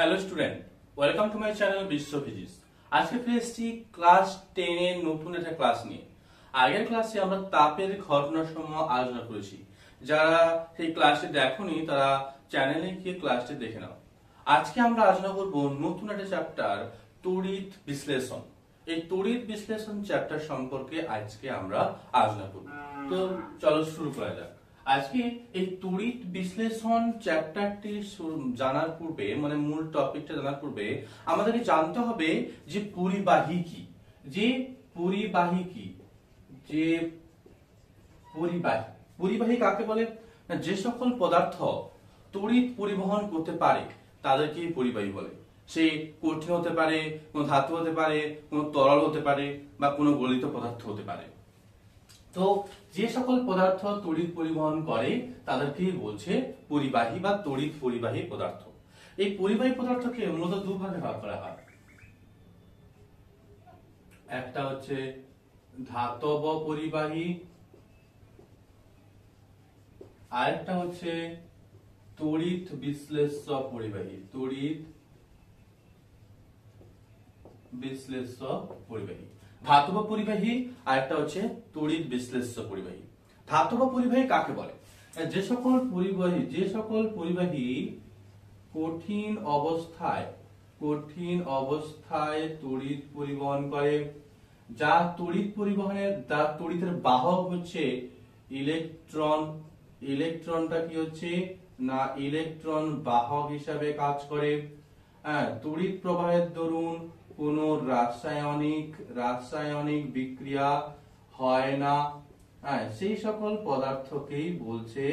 Hello student, welcome to my channel বিশ্ব physics. আজকে ফিরে এসেছি ক্লাস 10 এর নতুন একটা ক্লাস নিয়ে। আগের ক্লাসে আমরা তাপের ঘটনাসমূহ আলোচনা করেছি। যারা সেই ক্লাসটি দেখোনি তারা চ্যানেলে গিয়ে ক্লাসটি দেখে নাও। আজকে আমরা আলোচনা করব নতুন একটা চ্যাপ্টার, তড়িৎ বিশ্লেষণ। এই তড়িৎ বিশ্লেষণ চ্যাপ্টার সম্পর্কে আজকে আমরা আলোচনা করব। তো চলো শুরু করা যাক। আজকে এই তড়িৎ বিশ্লেষণ চ্যাপ্টারটি জানার পূর্বে, মানে মূল টপিকটা জানার পূর্বে আমাদেরকে জানতে হবে যে পরিবাহী কি। পরিবাহী কাকে বলে? যে সকল পদার্থ তড়িৎ পরিবহন করতে পারে তাদেরকে পরিবাহী বলে। সে কঠিন হতে পারে, কোনো ধাতু হতে পারে, কোনো তরল হতে পারে, বা কোনো গলিত পদার্থ হতে পারে। তো যে সকল পদার্থ তড়িৎ পরিবহন করে তাদেরকেই বলছে পরিবাহী বা তড়িৎ পরিবাহী পদার্থ। এই পরিবাহী পদার্থকে মূলত দুভাগে ভাগ করা হয়। একটা হচ্ছে ধাতব পরিবাহী, আরেকটা হচ্ছে তড়িৎ বিশ্লেষ্য পরিবাহী। ধাতব পরিবাহী আর একটা হচ্ছে তড়িৎ বিশ্লেষ্য পরিবাহী। ধাতব পরিবাহী কাকে বলে? যে সকল পরিবাহী কঠিন অবস্থায় তড়িৎ পরিবহন করে, যার তড়িতের বাহক হচ্ছে ইলেকট্রন। ইলেকট্রনটা কি হচ্ছে না, ইলেকট্রন বাহক হিসাবে কাজ করে। তড়িৎ প্রবাহের দরুন কোনো রাসায়নিক বিক্রিয়া হয় না, সেই সকল পদার্থকেই বলছে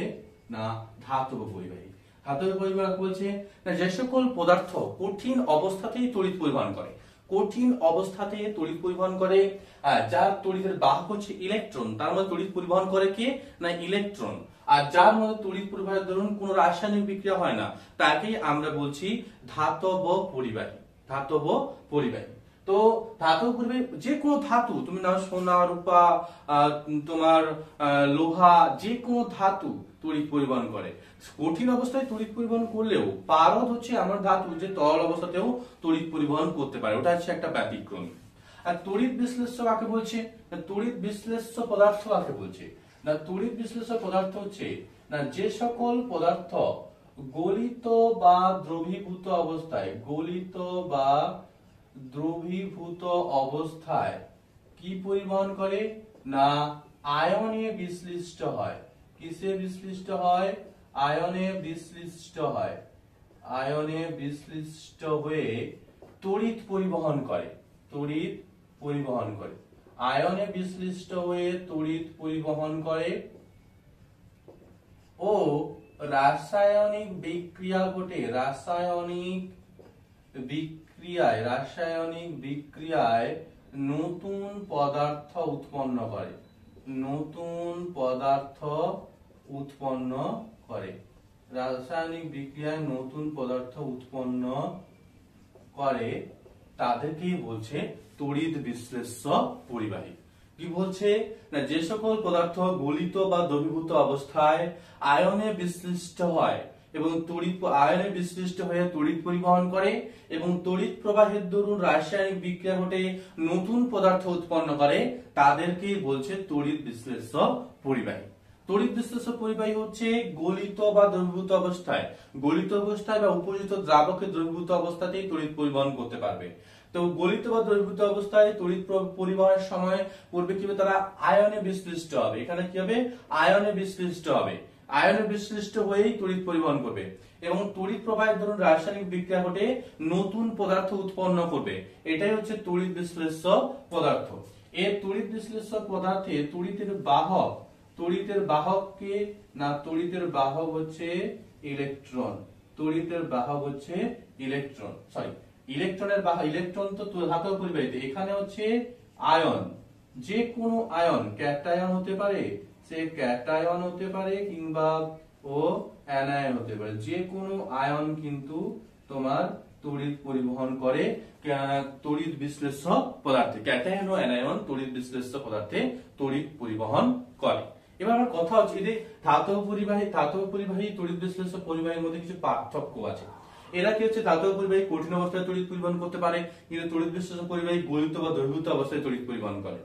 না ধাতব পরিবাহী। ধাতব পরিবাহী বলছে না যে সকল পদার্থ কঠিন অবস্থাতেই তড়িৎ পরিবহন করে, যার তড়িতের বাহক হচ্ছে ইলেকট্রন, তার মধ্যে তড়িৎ পরিবহন করে কে না ইলেকট্রন, আর যার মধ্যে তড়িৎ পরিবাহের দরুন কোনো রাসায়নিক বিক্রিয়া হয় না, তাকেই আমরা বলছি ধাতব পরিবাহী। তো ধাতব পরিবাহী যে কোনো ধাতু, তুমি না সোনা, রূপা, তোমার লোহা, যে কোনো ধাতু তড়িৎ পরিবহন করে। কঠিন অবস্থায় তড়িৎ পরিবহন করলেও পারদ হচ্ছে আমার ধাতু যে তরল অবস্থাতেও তড়িৎ পরিবহন করতে পারে, ওটা হচ্ছে একটা ব্যতিক্রমী। আর তড়িৎ বিশ্লেষ্য কাকে বলছে? তড়িৎ বিশ্লেষ্য পদার্থ কাকে বলছে? না তড়িৎ বিশ্লেষ্য পদার্থ হচ্ছে না যে সকল পদার্থ গলিত বা দ্রবীভূত অবস্থায় কি পরিবহন করে না আয়নে বিশ্লিষ্ট হয়। কিসে বিশ্লিষ্ট হয়? আয়নে বিশ্লিষ্ট হয়ে তড়িৎ পরিবহন করে। আয়নে বিশ্লিষ্ট হয়ে তড়িৎ পরিবহন করে ও রাসায়নিক বিক্রিয়া ঘটে। রাসায়নিক বিক্রিয়ায় নতুন পদার্থ উৎপন্ন করে, তাদেরকেই বলছে তড়িৎ বিশ্লেষ্য পরিবাহী। কি বলছে না যে সকল পদার্থ গলিত বা দ্রবীভূত অবস্থায় আয়নে বিশ্লিষ্ট হয় এবং আয়নে বিশ্লিষ্ট হয়ে তড়িৎ পরিবহন করে এবং তড়িৎ প্রবাহের দরুন রাসায়নিক বিক্রিয়া ঘটে নতুন পদার্থ উৎপন্ন করে, তাদেরকেই বলছে তড়িৎ বিশ্লেষ্য পরিবাহী। তড়িৎ বিশ্লেষ্য পরিবাহী হচ্ছে গলিত বা দ্রবীভূত অবস্থায় বা উপযুক্ত দ্রাবকে দ্রবীভূত অবস্থাতেই তড়িৎ পরিবহন করতে পারবে। তো গলিত বা দ্রবীভূত অবস্থায় তড়িৎ পরিবহনের সময় পূর্বে কি হবে, তারা আয়নে বিশ্লিষ্ট হবে। এখানে কি হবে? আয়নে বিশ্লিষ্ট হয়েই তড়িৎ পরিবহন করবে এবং তড়িৎ প্রবাহের দরুন রাসায়নিক বিক্রিয়া ঘটে নতুন পদার্থ উৎপন্ন করবে। এটাই হচ্ছে তড়িৎ বিশ্লেষ্য পদার্থ। এই তড়িৎ বিশ্লেষ্য পদার্থে তড়িতের বাহক কে না তড়িতের বাহক হচ্ছে ইলেকট্রন। ইলেকট্রন তো ধাতব পরিবাহীতে, এখানে হচ্ছে আয়ন। যে কোনো আয়ন ক্যাটায়ন হতে পারে, কিংবা ও অ্যানায়ন হতে পারে। যে কোনো আয়ন কিন্তু তোমার তড়িৎ পরিবহন করে তড়িৎ বিশ্লেষ্য পদার্থে। ক্যাটায়ন ও অ্যানায়ন তড়িৎ বিশ্লেষ্য পদার্থে তড়িৎ পরিবহন করে। এবার আমার কথা হচ্ছে যে ধাতব পরিবাহী তড়িৎ বিশ্লেষ্য পরিবাহীর মধ্যে কিছু পার্থক্য আছে। এরা কি হচ্ছে ধাতব পরিবাহী কঠিন অবস্থায় তড়িৎ পরিবহন করতে পারে, কিন্তু তড়িৎ বিশ্লেষক পরিবাহী গলিত বা দ্রবীভূত অবস্থায় তড়িৎ পরিবহন করে।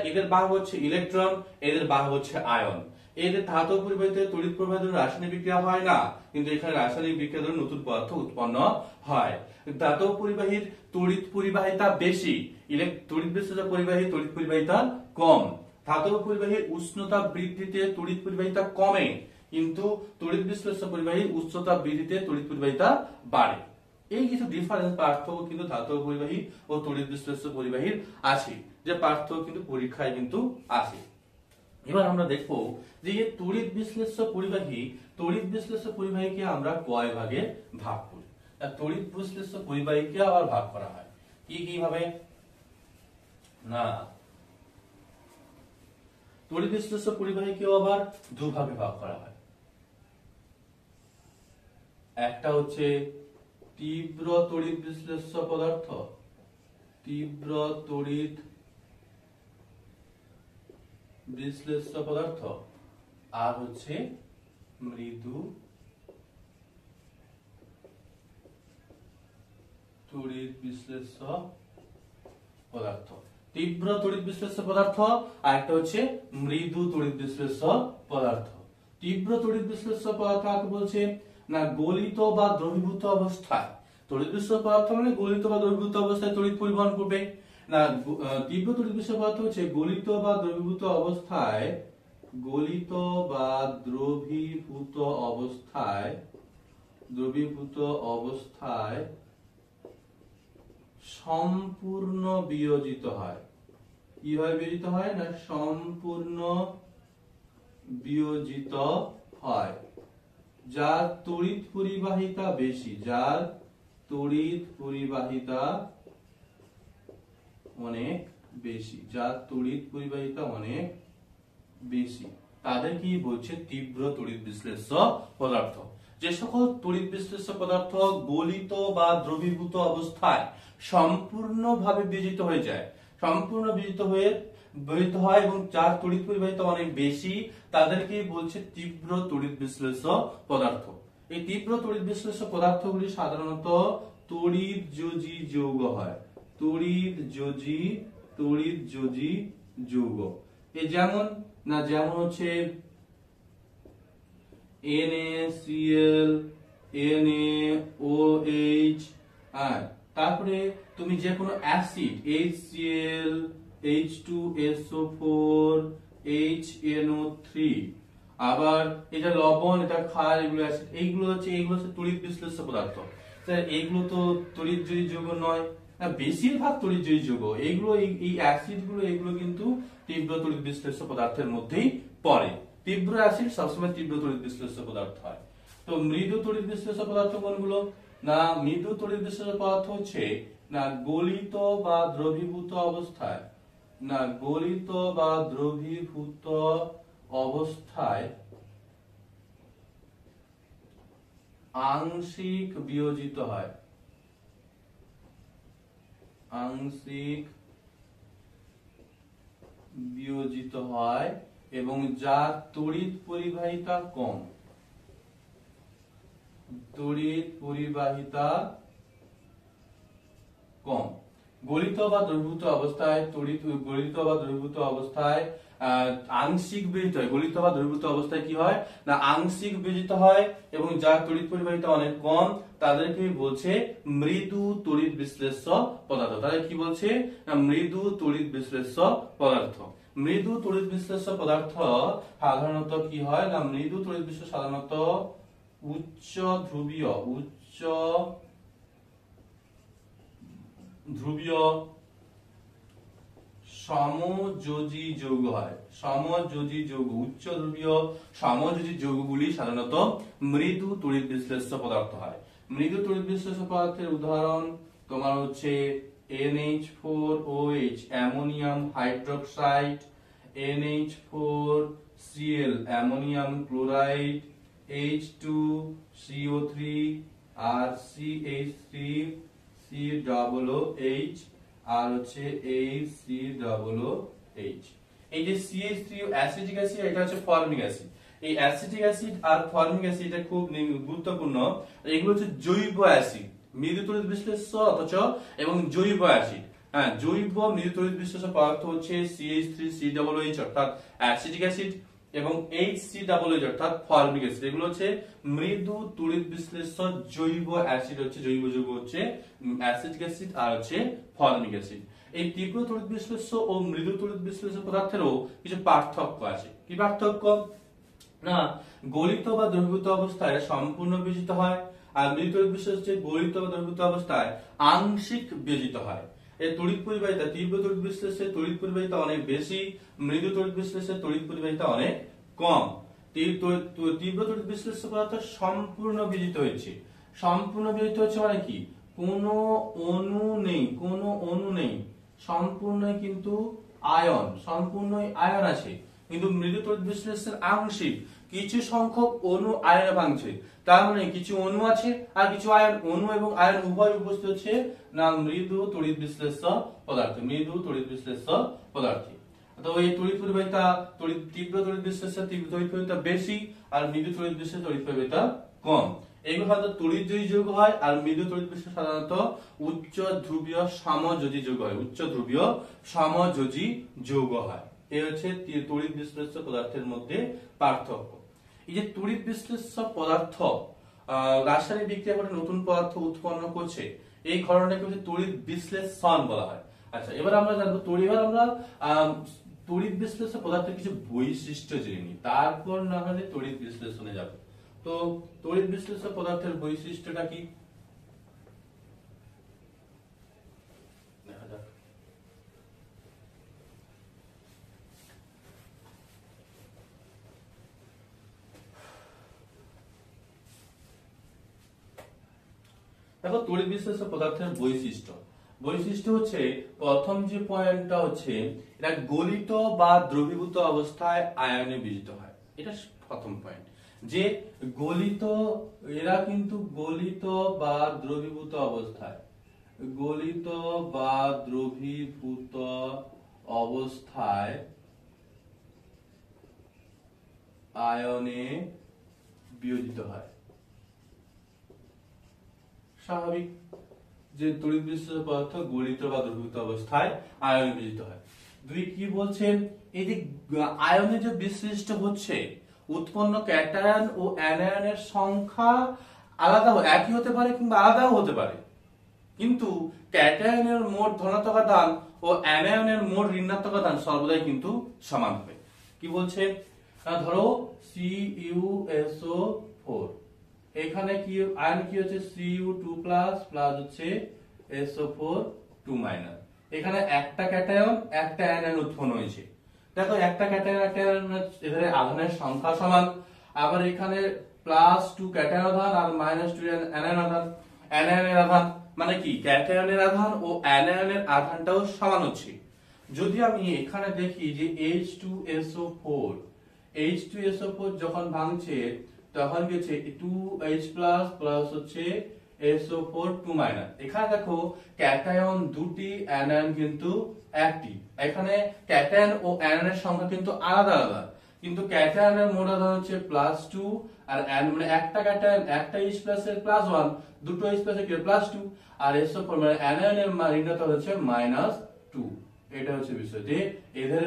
এদের বাহক হচ্ছে ইলেকট্রন, এদের বাহক হচ্ছে আয়ন। এদের ধাতব পরিবাহীতে তড়িৎ প্রবাহের দ্বারা রাসায়নিক বিক্রিয়া হয় না, কিন্তু এখানে রাসায়নিক বিক্রিয়া দ্বারা নতুন পদার্থ উৎপন্ন হয়। ধাতব পরিবাহীর তড়িৎ পরিবাহিতা বেশি, তড়িৎ বিশ্লেষক পরিবাহী তড়িৎ পরিবাহিতা কম। ধাতব পরিবাহীর উষ্ণতা বৃদ্ধিতে তড়িৎ পরিবাহিতা কমে, কিন্তু তড়িৎ বিশ্লেষক পরিবাহীর উষ্ণতা বৃদ্ধিতে তড়িৎ পরিবাহিতা বাড়ে। এই কিছু ডিফারেন্স পার্থক্য কিন্তু ধাতব পরিবাহী ও তড়িৎ বিশ্লেষক পরিবাহীর আছে, যে পার্থক্য কিন্তু পরীক্ষায় কিন্তু আছে। এবার আমরা দেখবো যে তড়িৎ বিশ্লেষক পরিবাহীকে আমরা কয় ভাগে ভাগ করি। তড়িৎ বিশ্লেষক পরিবাহীকে আবার ভাগ করা হয় কি ভাবে না, তড়িৎ বিশ্লেষক পরিবাহীকেও আবার দুভাগে ভাগ করা হয়। একটা হচ্ছে তীব্র তড়িৎ বিশ্লেষ্য পদার্থ, তীব্র তড়িৎ বিশ্লেষ্য পদার্থ, আর হচ্ছে মৃদু তড়িৎ বিশ্লেষ্য পদার্থ। তীব্র তড়িৎ বিশ্লেষ্য পদার্থ আর একটা হচ্ছে মৃদু তড়িৎ বিশ্লেষ্য পদার্থ। তীব্র তড়িৎ বিশ্লেষ্য পদার্থ কাকে বলছে না, গলিত বা দ্রবীভূত অবস্থায়, তড়িৎ বিশ্লেষ্য পদার্থ মানে গলিত বা দ্রবীভূত অবস্থায় তড়িৎ পরিবহন করবে না। তীব্র তড়িৎ বিশ্লেষ্য পদার্থ হচ্ছে গলিত বা দ্রবীভূত অবস্থায়, গলিত বা দ্রবীভূত অবস্থায়, দ্রবীভূত অবস্থায় সম্পূর্ণ বিয়োজিত হয়। কিভাবে বিয়োজিত হয় না, সম্পূর্ণ বিয়োজিত হয়, যার তড়িৎ পরিবাহিতা বেশি, যার তড়িৎ পরিবাহিতা অনেক বেশি, যার তড়িৎ পরিবাহিতা অনেক বেশি, তাদের কি বলছে তীব্র তড়িৎ বিশ্লেষ্য পদার্থ। যে সকল তড়িৎ বিশ্লেষ্য পদার্থ গলিত বা দ্রবীভূত অবস্থায় সম্পূর্ণভাবে বিয়োজিত হয়ে যায়, সম্পূর্ণ বিয়োজিত হয় এবং যার তড়িৎ পরিবাহিতা অনেক বেশি, তাদেরকে বলছে তীব্র তড়িৎ বিশ্লেষ্য পদার্থ। এই তীব্র তড়িৎ বিশ্লেষ্য পদার্থগুলি সাধারণত তড়িৎযোজী যৌগ হয়, তড়িৎযোজী যৌগ। এই যেমন হচ্ছে NaCl, NaOH, তারপরে তুমি যে কোনো অ্যাসিড HCl, H2SO4, HNO3, আবার এটা লবণ, এটা ক্ষার, এগুলো অ্যাসিড, এইগুলো হচ্ছে তড়িৎ বিশ্লেষ্য পদার্থ। স্যার এইগুলো তো তড়িৎযোজী যৌগ নয়, বেশিরভাগ তড়িৎযোজী যৌগ এইগুলো, এই অ্যাসিড গুলো, এগুলো কিন্তু তীব্র তড়িৎ বিশ্লেষ্য পদার্থের মধ্যেই পড়ে। তীব্র অ্যাসিড সবসময় তীব্র তড়িৎ বিশ্লেষ্য পদার্থ হয়। তো মৃদু তড়িৎ বিশ্লেষ্য পদার্থ কোনগুলো না, মৃদু তড়িৎ বিশ্লেষ্য পদার্থ হচ্ছে না গলিত বা দ্রবীভূত অবস্থায়, না গলিত বা দ্রবীভূত অবস্থায় আংশিক বিয়োজিত হয়, আংশিক বিয়োজিত হয় এবং যার তড়িৎ পরিবাহিতা কম, তড়িৎ পরিবাহিতা কম। গলিত বা দ্রবীভূত অবস্থায় আংশিক বিয়োজিত হয়, গলিত বা দ্রবীভূত অবস্থায় কি হয় না আংশিক বিয়োজিত হয় এবং যার তড়িৎ পরিবাহিতা অনেক কম, তাদেরকে বলছে মৃদু তড়িৎ বিশ্লেষ্য পদার্থ। তাদের কি বলছে না মৃদু তড়িৎ বিশ্লেষ্য পদার্থ। মৃদু তড়িৎ বিশ্লেষ্য পদার্থ সাধারণত কি হয় না, মৃদু তড়িৎ বিশ্লেষ্য সাধারণত উচ্চ ধ্রুবীয় সমযোজী যৌগ হয়, সমযোজী যৌগ, উচ্চ ধ্রুবীয় সমযোজী যৌগগুলি সাধারণত মৃদু তড়িৎ বিশ্লেষ্য পদার্থ হয়। মৃদু তড়িৎ বিশ্লেষ্য পদার্থের উদাহরণ তোমার হচ্ছে NH4OH ammonium hydroxide, NH4Cl ammonium chloride, H2CO3 আর CH3COOH আর হচ্ছে HCOOH। এই যে CH3 অ্যাসিটিক অ্যাসিড, এটা হচ্ছে ফর্মিক অ্যাসিড। এই অ্যাসিটিক অ্যাসিড আর ফর্মিক অ্যাসিড এটা খুব গুরুত্বপূর্ণ। এগুলো হচ্ছে জৈব অ্যাসিড, মৃদু তড়িৎ বিশ্লেষ্য অথচ এবং জৈব অ্যাসিড। হ্যাঁ, জৈব মৃদু তড়িৎ বিশ্লেষ্য পদার্থ হচ্ছে CH3COOH অর্থাৎ অ্যাসিটিক অ্যাসিড এবং HCOOH অর্থাৎ ফর্মিক অ্যাসিড। এগুলো হচ্ছে মৃদু তড়িৎ বিশ্লেষ্য জৈব অ্যাসিড, হচ্ছে জৈব যৌগ হচ্ছে অ্যাসিটিক অ্যাসিড আর হচ্ছে ফর্মিক অ্যাসিড। এই তীব্র তড়িৎ বিশ্লেষ্য ও মৃদু তড়িৎ বিশ্লেষ্য পদার্থেরও কিছু পার্থক্য আছে। কি পার্থক্য? না, গলিত বা দ্রবীভূত অবস্থায় সম্পূর্ণ বিয়োজিত হয়, আর মৃদু তড়িৎ বিশ্লেষ্য গলিত বা দ্রবীভূত অবস্থায় আংশিক বিয়োজিত হয়। এই তড়িৎ পরিবাহিতা তীব্র তড়িৎ বিশ্লেষণে তড়িৎ পরিবাহিতা অনেক বেশি, মৃদু তড়িৎ বিশ্লেষণে তড়িৎ পরিবাহিতা অনেক কম। তীব্র তড়িৎ বিশ্লেষ্য পদার্থ সম্পূর্ণ বিয়োজিত হয়েছে। সম্পূর্ণ বিয়োজিত হচ্ছে মানে কি? কোনো অণু নেই, কোনো অণু নেই, সম্পূর্ণ কিন্তু আয়ন, সম্পূর্ণ আয়ন আছে। কিন্তু মৃদু তড়িৎ বিশ্লেষণের আংশিক কিছু সংখ্যক অণু আয়নে ভাঙছে, তার মানে কিছু অণু আছে আর কিছু আয়ন, অণু এবং আয়ন উভয় উপস্থিত হচ্ছে না মৃদু তড়িৎ বিশ্লেষ্য পদার্থে, মৃদু তড়িৎ বিশ্লেষ্য পদার্থে। তো এই তড়িৎ পরিবাহিতা তীব্র তড়িৎ বিশ্লেষ্য তীব্র তড়িৎ পরিবাহিতা বেশি, আর মৃদু তড়িৎ বিশ্লেষ্য তড়িৎ পরিবাহিতা কম। এগুলো সাধারণত তড়িৎজয়ী যৌগ হয়, আর মৃদু তড়িৎ বিশ্লেষ্য সাধারণত উচ্চ ধ্রুবীয় সমযোজী যৌগ হয়, উচ্চ ধ্রুবীয় সমযোজী যৌগ হয়। এই হচ্ছে তড়িৎ বিশ্লেষ্য পদার্থের মধ্যে পার্থক্য। এই যে তড়িৎ বিশ্লেষ্য পদার্থ রাসায়নিক বিক্রিয়া করে নতুন পদার্থ উৎপন্ন করছে, এই ঘটনাটাকে হচ্ছে তড়িৎ বিশ্লেষণ বলা হয়। আচ্ছা, এবার আমরা জানবো তড়িৎ বিশ্লেষ্য পদার্থের কিছু বৈশিষ্ট্য জেনে নিই, তারপর না হলে তড়িৎ বিশ্লেষণে যাব। তো তড়িৎ বিশ্লেষ্য পদার্থের বৈশিষ্ট্যটা কি? দেখো, তড়িৎ বিশ্লেষ্য পদার্থের বৈশিষ্ট্য হচ্ছে, প্রথম যে পয়েন্টটা হচ্ছে এটা গলিত বা দ্রবীভূত অবস্থায় আয়নে বিয়োজিত হয়। এটা প্রথম পয়েন্ট, যে গলিত, এরা কিন্তু গলিত বা দ্রবীভূত অবস্থায়, গলিত বা দ্রবীভূত অবস্থায় আয়নে বিয়োজিত হয়। স্বাভাবিক যে তড়িৎ বিশ্লেষ্য পদার্থ গলিত বা দ্রবীভূত অবস্থায় আয়নে বিয়োজিত হয়। দুই, কি বলছে? এই যে আয়নে যে বিশ্লিষ্ট হচ্ছে, উৎপন্ন ক্যাটায়ন ও অ্যানায়নের সংখ্যা আলাদা, একই হতে পারে কিংবা আলাদাও হতে পারে, কিন্তু ক্যাটায়নের মোট ধনাত্মক আধান ও অ্যানায়নের মোট ঋণাত্মক আধান সর্বদাই কিন্তু সমান হবে। কি বলছে? ধরো CuSO4, এখানে কি আয়ন কি হচ্ছে Cu2+ প্লাস হচ্ছে SO4 2-, এখানে একটা ক্যাটায়ন একটা অ্যানায়ন উৎপন্ন হয়েছে। দেখো, একটা ক্যাটায়ন একটা এদের আধানের সংখ্যা সমান, আবার এখানে +2 ক্যাটায়ন আধান আর -2 অ্যানায়ন আধান। অ্যানায়নের আধান মানে কি? ক্যাটায়নের আধান ও অ্যানায়নের আধানটাও সমান হচ্ছে। যদি আমি এখানে দেখি যে H2SO4 যখন ভাঙছে তখন গেছে 2H+ প্লাস হচ্ছে SO4 2-। এখানে দেখো ক্যাটায়ন দুটি, অ্যানায়ন কিন্তু একটি। এখানে ক্যাটায়ন ও অ্যানায়নের সংখ্যা কিন্তু আলাদা আলাদা, কিন্তু ক্যাটায়নের মোট আধান হচ্ছে +2 আর মানে একটা ক্যাটায়ন একটা H+ এর +1, দুটো H+ এর +2, আর SO4 মানে অ্যানায়নের ঋণাত্মক হচ্ছে -2। এটা হচ্ছে বিষয়, যে এদের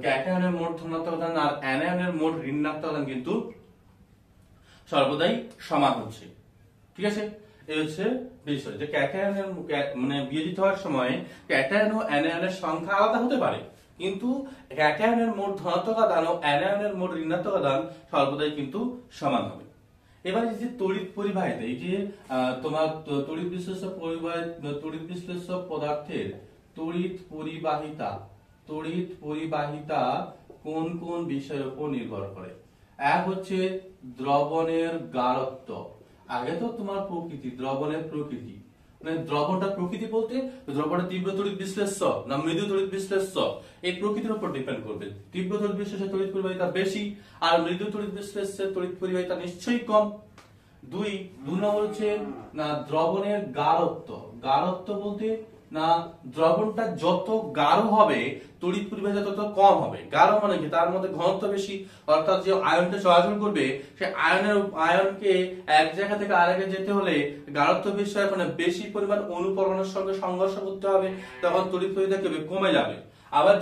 ক্যাটায়নের মোট ধনাত্মক আধান আর অ্যানায়নের মোট ঋণাত্মক আধান কিন্তু সর্বদাই সমান হচ্ছে। ঠিক আছে, এই হচ্ছে বিষয়, যে ক্যাটায়নের মানে বিয়োজিত হওয়ার সময় ক্যাটায়ন ও অ্যানায়নের সংখ্যা আলাদা হতে পারে, কিন্তু ক্যাটায়নের মোট ধনাত্মক আধান ও অ্যানায়নের মোট ঋণাত্মক আধান সর্বদাই কিন্তু সমান হবে। এবার এই যে তড়িৎ পরিবাহিতা, এই যে তোমার তড়িৎ বিশ্লেষ্য পদার্থের তড়িৎ পরিবাহিতা কোন কোন বিষয়ের উপর নির্ভর করে? এক হচ্ছে দ্রবণের গাঢ়ত্ব। আগে তো তোমার প্রকৃতি, দ্রবণের প্রকৃতি, মানে দ্রবণটা প্রকৃতি বলতে দ্রবণের তীব্র তড়িৎ বিশ্লেষ্য না মৃদু তড়িৎ বিশ্লেষ্য, এই প্রকৃতির উপর ডিপেন্ড করবে। তীব্র তড়িৎ বিশ্লেষ্যে তড়িৎ পরিবাহিতা বেশি, আর মৃদু তড়িৎ বিশ্লেষ্যে তড়িৎ পরিবাহিতা নিশ্চয়ই কম। দুই নম্বর হচ্ছে না দ্রবণের গাঢ়ত্ব। গাঢ়ত্ব বলতে না দ্রবণটা যত গাঢ় হবে তড়িৎ পরিবাহিতা তত কম হবে। গাঢ় মানে কি, তার মধ্যে ঘনত্ব বেশি, অর্থাৎ যে আয়নটা চলাচল করবে সে আয়নকে এক জায়গা থেকে আরেকে যেতে হলে গাঢ়ত্ব বেশি হয়, মানে বেশি পরিমাণ অণু পরমাণুর সঙ্গে সংঘর্ষ করতে হবে, তখন তড়িৎ পরিবাহিতা কমে যাবে। আবার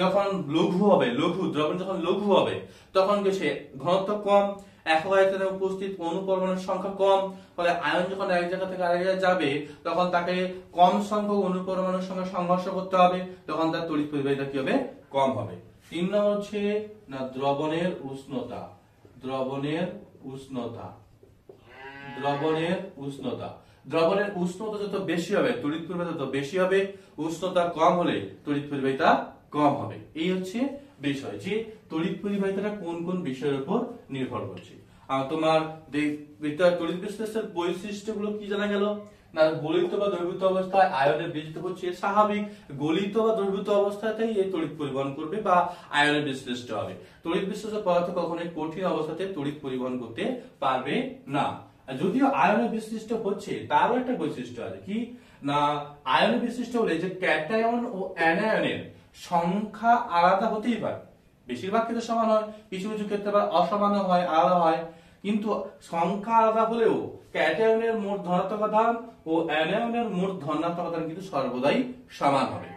যখন লঘু হবে, দ্রবণ যখন লঘু হবে তখন সে ঘনত্ব কম, একক আয়তনে উপস্থিত অণু পরমাণুর সংখ্যা কম, ফলে আয়ন যখন এক জায়গা থেকে আরেক জায়গায় যাবে তখন তাকে কম সংখ্যক অণু পরমাণুর সঙ্গে সংঘর্ষ করতে হবে, তখন তার তড়িৎ পরিবাহিতা কি হবে, কম হবে। 3 নম্বর হচ্ছে না দ্রবণের উষ্ণতা। দ্রবণের উষ্ণতা যত বেশি হবে তড়িৎ পরিবাহিতা তত বেশি হবে, উষ্ণতা কম হলে তড়িৎ পরিবাহিতা কম হবে। এই হচ্ছে বিষয় যে তড়িৎ পরিবাহিতাটা কোন কোন বিষয়ের উপর নির্ভর করছে। তোমার তড়িৎ বিশ্লেষণের বৈশিষ্ট্যগুলো কি জানা গেল না, গলিত বা দ্রবীভূত অবস্থায় আয়নের বিস্তৃত হচ্ছে স্বাভাবিক, গলিত বা দ্রবীভূত অবস্থাতেই এই তড়িৎ পরিবহন করবে বা আয়নের বিশ্লিষ্ট হবে। তড়িৎ বিশ্লিষ্ট পদার্থ কখনোই কঠিন অবস্থাতে তড়িৎ পরিবহন করতে পারবে না। যদিও আয়নে বিশ্লিষ্ট হচ্ছে, তারও একটা বৈশিষ্ট্য আছে কি না, আয়নে বিশ্লিষ্ট হলে যে ক্যাটায়ন ও অ্যানায়নের সংখ্যা আলাদা হতেই পারে, বেশিরভাগ ক্ষেত্রে সমান হয়, কিছু কিছু ক্ষেত্রে আবার অসমান হয়, আলাদা হয়, কিন্তু সংখ্যা আলাদা হলেও ক্যাটায়নের মোট ধনাত্মক আধান ও অ্যানায়নের মোট ধনাত্মক আধান কিন্তু সর্বদাই সমান হবে।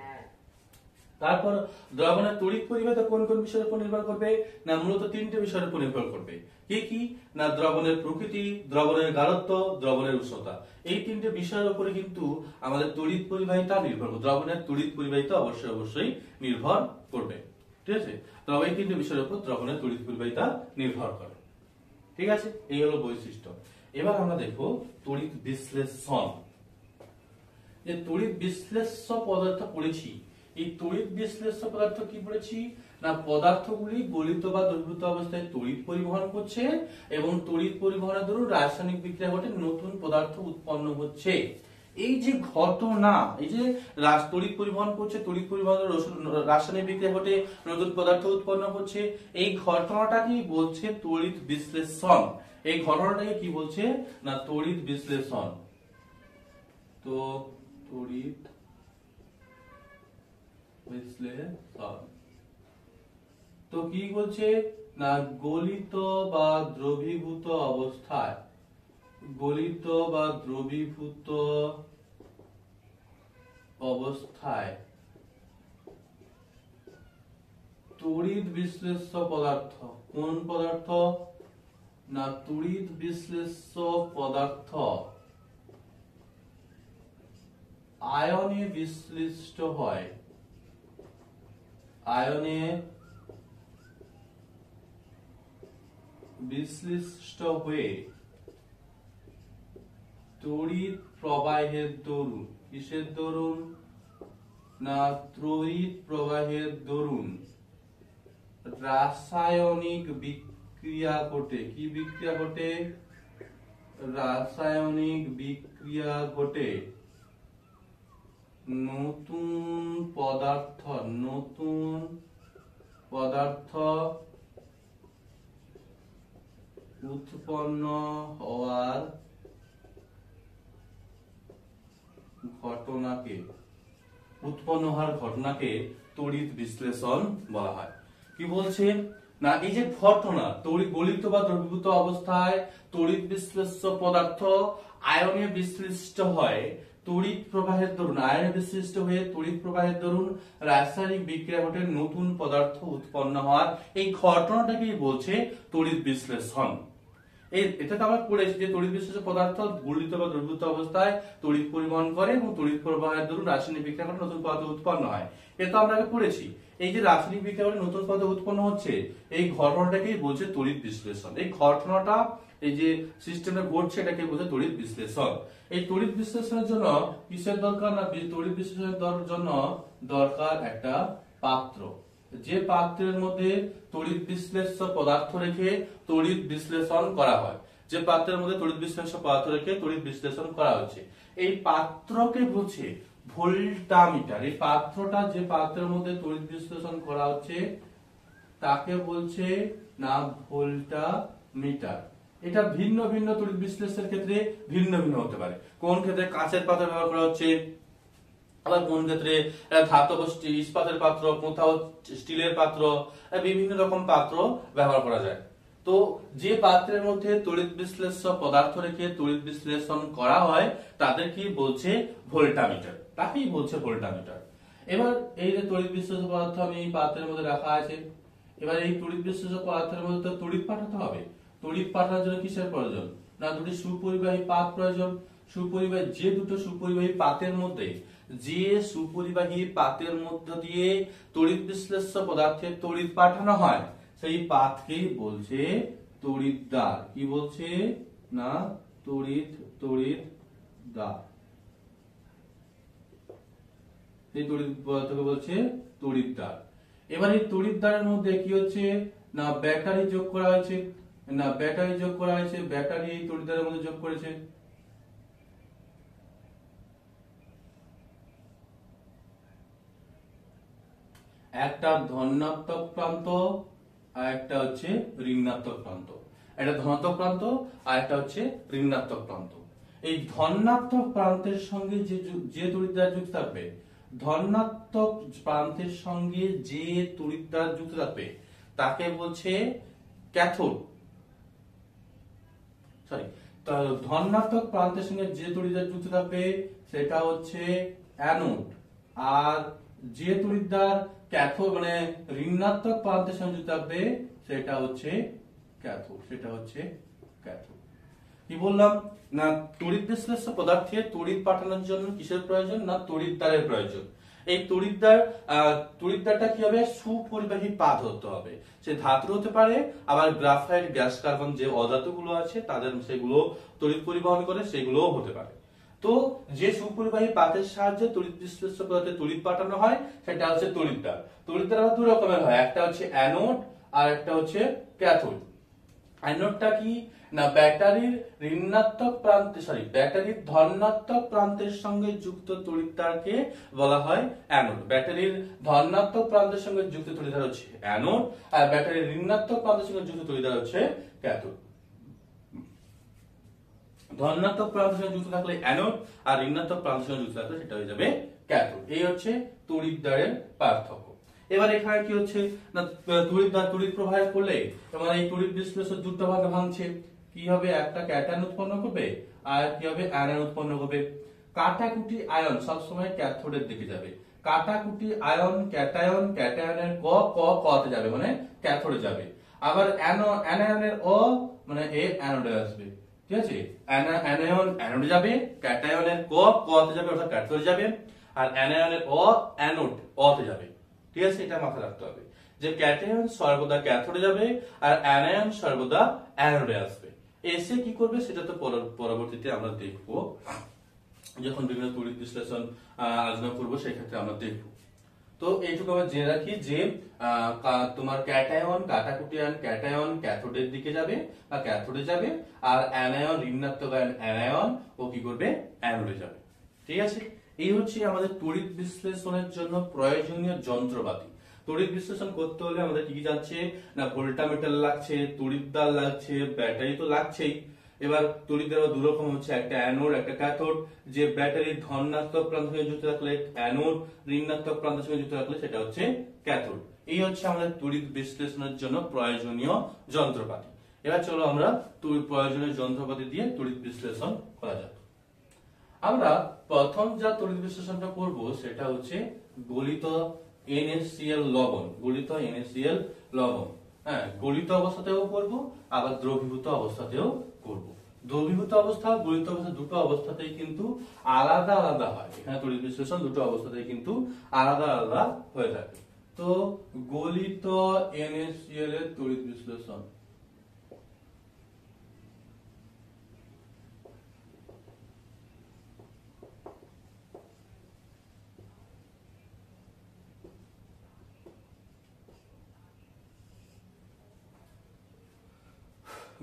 তারপর দ্রবণের তড়িৎ পরিবাহিতা কোন কোন বিষয়ের উপর নির্ভর করবে না, মূলত 3টে বিষয়ের উপর নির্ভর করবে। কি কি না, দ্রবণের প্রকৃতি, দ্রবণের গাঢ়ত্ব, দ্রবণের উষ্ণতা। এই 3টে বিষয়ের উপরে কিন্তু আমাদের তড়িৎ পরিবাহিতা নির্ভর করবে। দ্রবণের তড়িৎ পরিবাহিতা অবশ্যই নির্ভর করবে। ঠিক আছে, তবে এই 3টে বিষয়ের উপর দ্রবণের তড়িৎ পরিবাহিতা নির্ভর করে। ঠিক আছে, এই হলো বৈশিষ্ট্য। এবার আমরা দেখো তড়িৎ বিশ্লেষণ। যে তড়িৎ বিশ্লেষ্য পদার্থ পড়েছি, এই তড়িৎ বিশ্লেষ্য পদার্থ কি পড়েছি না, পদার্থগুলি গলিত বা দ্রবীভূত অবস্থায় তড়িৎ পরিবহন করছে এবং তড়িৎ পরিবহনের দরুন রাসায়নিক বিক্রিয়া ঘটে নতুন পদার্থ উৎপন্ন হচ্ছে। এই যে ঘটনা, এই যে তড়িৎ পরিবহন করছে, তড়িৎ পরিবহনের রাসায়নিক বিক্রিয়া ঘটে নতুন পদার্থ উৎপন্ন হচ্ছে, এই ঘটনাটাকে বলছে তড়িৎ বিশ্লেষণ। এই ঘটনাটাকে কি বলছে না, তড়িৎ বিশ্লেষণ। তো তড়িৎ বিশ্লেষণ তো কি বলছে না, গলিত বা দ্রবীভূত অবস্থায়, গলিত বা দ্রবীভূত অবস্থায় তড়িৎ বিশ্লেষ্য পদার্থ, কোন পদার্থ না, তড়িৎ বিশ্লেষ্য পদার্থ আয়নে বিশ্লিষ্ট হয়, আয়নে বিশ্লিষ্ট হয়ে তড়িৎ প্রবাহের দরুন, কিসের দরুন না, তড়িৎ প্রবাহের দরুন রাসায়নিক বিক্রিয়া ঘটে। কি বিক্রিয়া ঘটে, রাসায়নিক বিক্রিয়া ঘটে নতুন পদার্থ উৎপন্ন হওয়ার ঘটনাকে তড়িৎ বিশ্লেষণ বলা হয়। কি বলছে না, এই যে ঘটনা, গলিত বা দ্রবীভূত অবস্থায় তড়িৎ বিশ্লেষ্য পদার্থ আয়নে বিশ্লিষ্ট হয় তড়িৎ প্রবাহের দরুন, আয়নে বিশ্লিষ্ট হয়ে তড়িৎ প্রবাহের দরুন রাসায়নিক বিক্রিয়া ঘটে নতুন পদার্থ উৎপন্ন হওয়ার, এই ঘটনাটাকেই বলছে তড়িৎ বিশ্লেষণ। এটা তো আমরা পড়েছি যে তড়িৎ বিশ্লেষ্য পদার্থ গলিত বা দ্রবীভূত অবস্থায় তড়িৎ পরিবহন করে এবং তড়িৎ প্রবাহের দরুন রাসায়নিক বিক্রিয়া ঘটে নতুন পদার্থ উৎপন্ন হয়। এটা আমরা আগে পড়েছি। এই যে রাসায়নিক বিক্রিয়া ঘটে নতুন পদার্থ উৎপন্ন হচ্ছে, এই ঘটনাটাকেই বলছে তড়িৎ বিশ্লেষণ। এই ঘটনাটা, এই যে সিস্টেমটা ঘটছে, এটাকে বলছে তড়িৎ বিশ্লেষণ। এই তড়িৎ বিশ্লেষণের জন্য কিসের দরকার না, তড়িৎ বিশ্লেষণের জন্য দরকার একটা পাত্র, যে পাত্রের মধ্যে তড়িৎ বিশ্লেষ্য পদার্থ রেখে তড়িৎ বিশ্লেষণ করা হয়, যে পাত্রের মধ্যে তড়িৎ বিশ্লেষ্য পদার্থ রেখে তড়িৎ বিশ্লেষণ করা হচ্ছে, এই পাত্রকে বলছে ভোল্টামিটার। এই পাত্রটা, যে পাত্রের মধ্যে তড়িৎ বিশ্লেষণ করা হচ্ছে তাকে বলছে না ভোল্টামিটার। এটা ভিন্ন ভিন্ন তড়িৎ বিশ্লেষণের ক্ষেত্রে ভিন্ন ভিন্ন হতে পারে। কোন ক্ষেত্রে কাঁচের পাত্র ব্যবহার করা হচ্ছে, আবার কোন ক্ষেত্রে ধাতব ইস্পাতের পাত্র, কোথাও স্টিলের পাত্র, বিভিন্ন রকম পাত্র ব্যবহার করা যায়। তো যে পাত্রের মধ্যে তড়িৎ বিশ্লেষ্য পদার্থ রেখে তড়িৎ বিশ্লেষণ করা হয় তাদের কি বলছে ভোল্টামিটার, তাকেই বলছে ভোল্টামিটার। এবার এই যে তড়িৎ বিশ্লেষ্য পদার্থ আমি এই পাত্রের মধ্যে রাখা আছে, এবার এই তড়িৎ বিশ্লেষ্য পদার্থের মধ্যে তো তড়িৎ পাঠাতে হবে। তড়িৎ পাঠানোর জন্য কিসের প্রয়োজন, না দুটি সুপরিবাহী পাত প্রয়োজন। সুপরিবাহী যে দুটো সুপরিবাহী পাতের মধ্যে দিয়ে তড়িৎ বিশ্লেষ্য পদার্থের তড়িৎ পাঠানো হয় সেই পাতকেই বলছে তড়িৎদ্বার। কি বলছে, না তড়িৎদ্বার। এই তড়িৎ পদার্থকে বলছে তড়িৎদ্বার। এবার এই তড়িৎদ্বারের মধ্যে কি হচ্ছে, না ব্যাটারি যোগ করা হয়েছে, ব্যাটারি এই তড়িৎদ্বারের মধ্যে যোগ করেছে। একটা ধনাত্মক প্রান্ত আর একটা হচ্ছে ঋণাত্মক প্রান্ত, একটা ধনাত্মক প্রান্ত আর একটা হচ্ছে ঋণাত্মক প্রান্ত। এই ধনাত্মক প্রান্তের সঙ্গে যে তড়িৎদ্বার যুক্ত থাকবে, ধনাত্মক প্রান্তের সঙ্গে যে তড়িৎদ্বার যুক্ত থাকবে তাকে বলছে ক্যাথোড। ধনাত্মক প্রান্তের সঙ্গে যে তড়িৎদ্বার যুক্ত থাকবে সেটা হচ্ছে অ্যানোড, আর যে তড়িৎদ্বার ক্যাথোড মানে ঋণাত্মক প্রান্তের সঙ্গে যুক্ত থাকবে সেটা হচ্ছে ক্যাথোড। কি বললাম, না তড়িৎ বিশ্লেষ্য পদার্থে তড়িৎ পাঠানোর জন্য কিসের প্রয়োজন, না তড়িৎদ্বারের প্রয়োজন। এই তড়িৎদ্বারটা কি হবে, সুপরিবাহী পাত হতে হবে। সে ধাতু হতে পারে, আবার গ্রাফাইট, গ্যাস কার্বন যে অধাতুগুলো আছে তাদের সেগুলো তড়িৎ পরিবহন করে, সেগুলোও হতে পারে। তো যে সুপরিবাহী পাতের সাহায্যে তড়িৎ বিশ্লেষ্য পদার্থে তড়িৎ পাঠানো হয় সেটা হচ্ছে তড়িৎদ্বার। তড়িৎদ্বার আবার দুই রকমের হয়, একটা হচ্ছে অ্যানোড আর একটা হচ্ছে ক্যাথোড। অ্যানোডটা কি, না ব্যাটারির ধনাত্মক প্রান্তের সঙ্গে যুক্ত তড়িৎদ্বারকে বলা হয় অ্যানোড। ব্যাটারির ধনাত্মক প্রান্তের সঙ্গে যুক্ত তড়িৎদ্বার হচ্ছে অ্যানোড, আর ব্যাটারির ঋণাত্মক প্রান্তের সঙ্গে যুক্ত তড়িৎদ্বার হচ্ছে ক্যাথোড। ধনাত্মক প্রান্তের সঙ্গে যুক্ত থাকলে অ্যানোড, আর ঋণাত্মক প্রান্তের সঙ্গে যুক্ত থাকলে সেটা হয়ে যাবে ক্যাথোড। এই হচ্ছে তড়িৎদ্বারের পার্থক্য। এবার এখানে কি হচ্ছে, না তড়িৎদ্বার তড়িৎ প্রবাহ করলে তোমার এই তড়িৎ বিশ্লেষণ দুটো ভাগে ভাঙছে। কি হবে, একটা ক্যাটায়ন উৎপন্ন করবে আর কি হবে আয়ন উৎপন্ন করবে। কাটাকুটি আয়ন সবসময় ক্যাথোডের দিকে যাবে। কাটাকুটি আয়ন ক্যাটায়নের ক তে যাবে, মানে ক্যাথোডে যাবে। আবার অ্যানায়নের অ মানে এ অ্যানোডে আসবে। ঠিক আছে, অ্যানায়ন অ্যানোডে যাবে, ক্যাটায়নের ক তে যাবে অর্থাৎ ক্যাথোডে যাবে, আর অ্যানায়নের অ অ্যানোড অ তে যাবে। ঠিক আছে, এটা মাথায় রাখতে হবে যে ক্যাটায়ন সর্বদা ক্যাথোডে যাবে আর অ্যানায়ন সর্বদা অ্যানোডে আসবে। এসে কি করবে সেটা তো পরবর্তীতে আমরা দেখব, যখন বিভিন্ন তড়িৎ বিশ্লেষণ আলোচনা করব সেই ক্ষেত্রে আমরা দেখব। তো এইটুকু আমরা জেনে রাখি যে তোমার ক্যাটায়ন কাটাকুটি আয়ন ক্যাটায়ন ক্যাথোডের দিকে যাবে বা ক্যাথোডে যাবে, আর অ্যানায়ন ঋণাত্মক আয়ন অ্যানায়ন ও কি করবে অ্যানোডে যাবে। ঠিক আছে, এই হচ্ছে আমাদের তড়িৎ বিশ্লেষণের জন্য প্রয়োজনীয় যন্ত্রপাতি। তড়িৎ বিশ্লেষণ করতে হলে আমাদের কি কি যাচ্ছে, না ভোল্টামিটার লাগছে, তড়িৎদ্বার লাগছে, ব্যাটারি তো লাগছেই। এবার তড়িৎদ্বার দুই রকম হচ্ছে, একটা অ্যানোড একটা ক্যাথোড। যে ব্যাটারির ধনাত্মক প্রান্তের সঙ্গে যুক্ত থাকলে অ্যানোড, ঋণাত্মক প্রান্তের সঙ্গে যুক্ত থাকলে সেটা হচ্ছে ক্যাথোড। এই হচ্ছে আমাদের তড়িৎ বিশ্লেষণের জন্য প্রয়োজনীয় যন্ত্রপাতি। এবার চলো আমরা প্রয়োজনীয় যন্ত্রপাতি দিয়ে তড়িৎ বিশ্লেষণ করা যাক। আমরা প্রথম যা তড়িৎ বিশ্লেষণটা করব সেটা হচ্ছে গলিত NaCl লবণ। হ্যাঁ, গলিত অবস্থাতেও করব, আবার দ্রবীভূত অবস্থাতেও করব। দ্রবীভূত অবস্থা গলিত অবস্থা দুটো অবস্থাতেই কিন্তু আলাদা আলাদা হয়। এখানে তড়িৎ বিশ্লেষণ দুটো অবস্থাতেই কিন্তু আলাদা আলাদা হয়ে থাকে। তো গলিত NaCl এর তড়িৎ বিশ্লেষণ,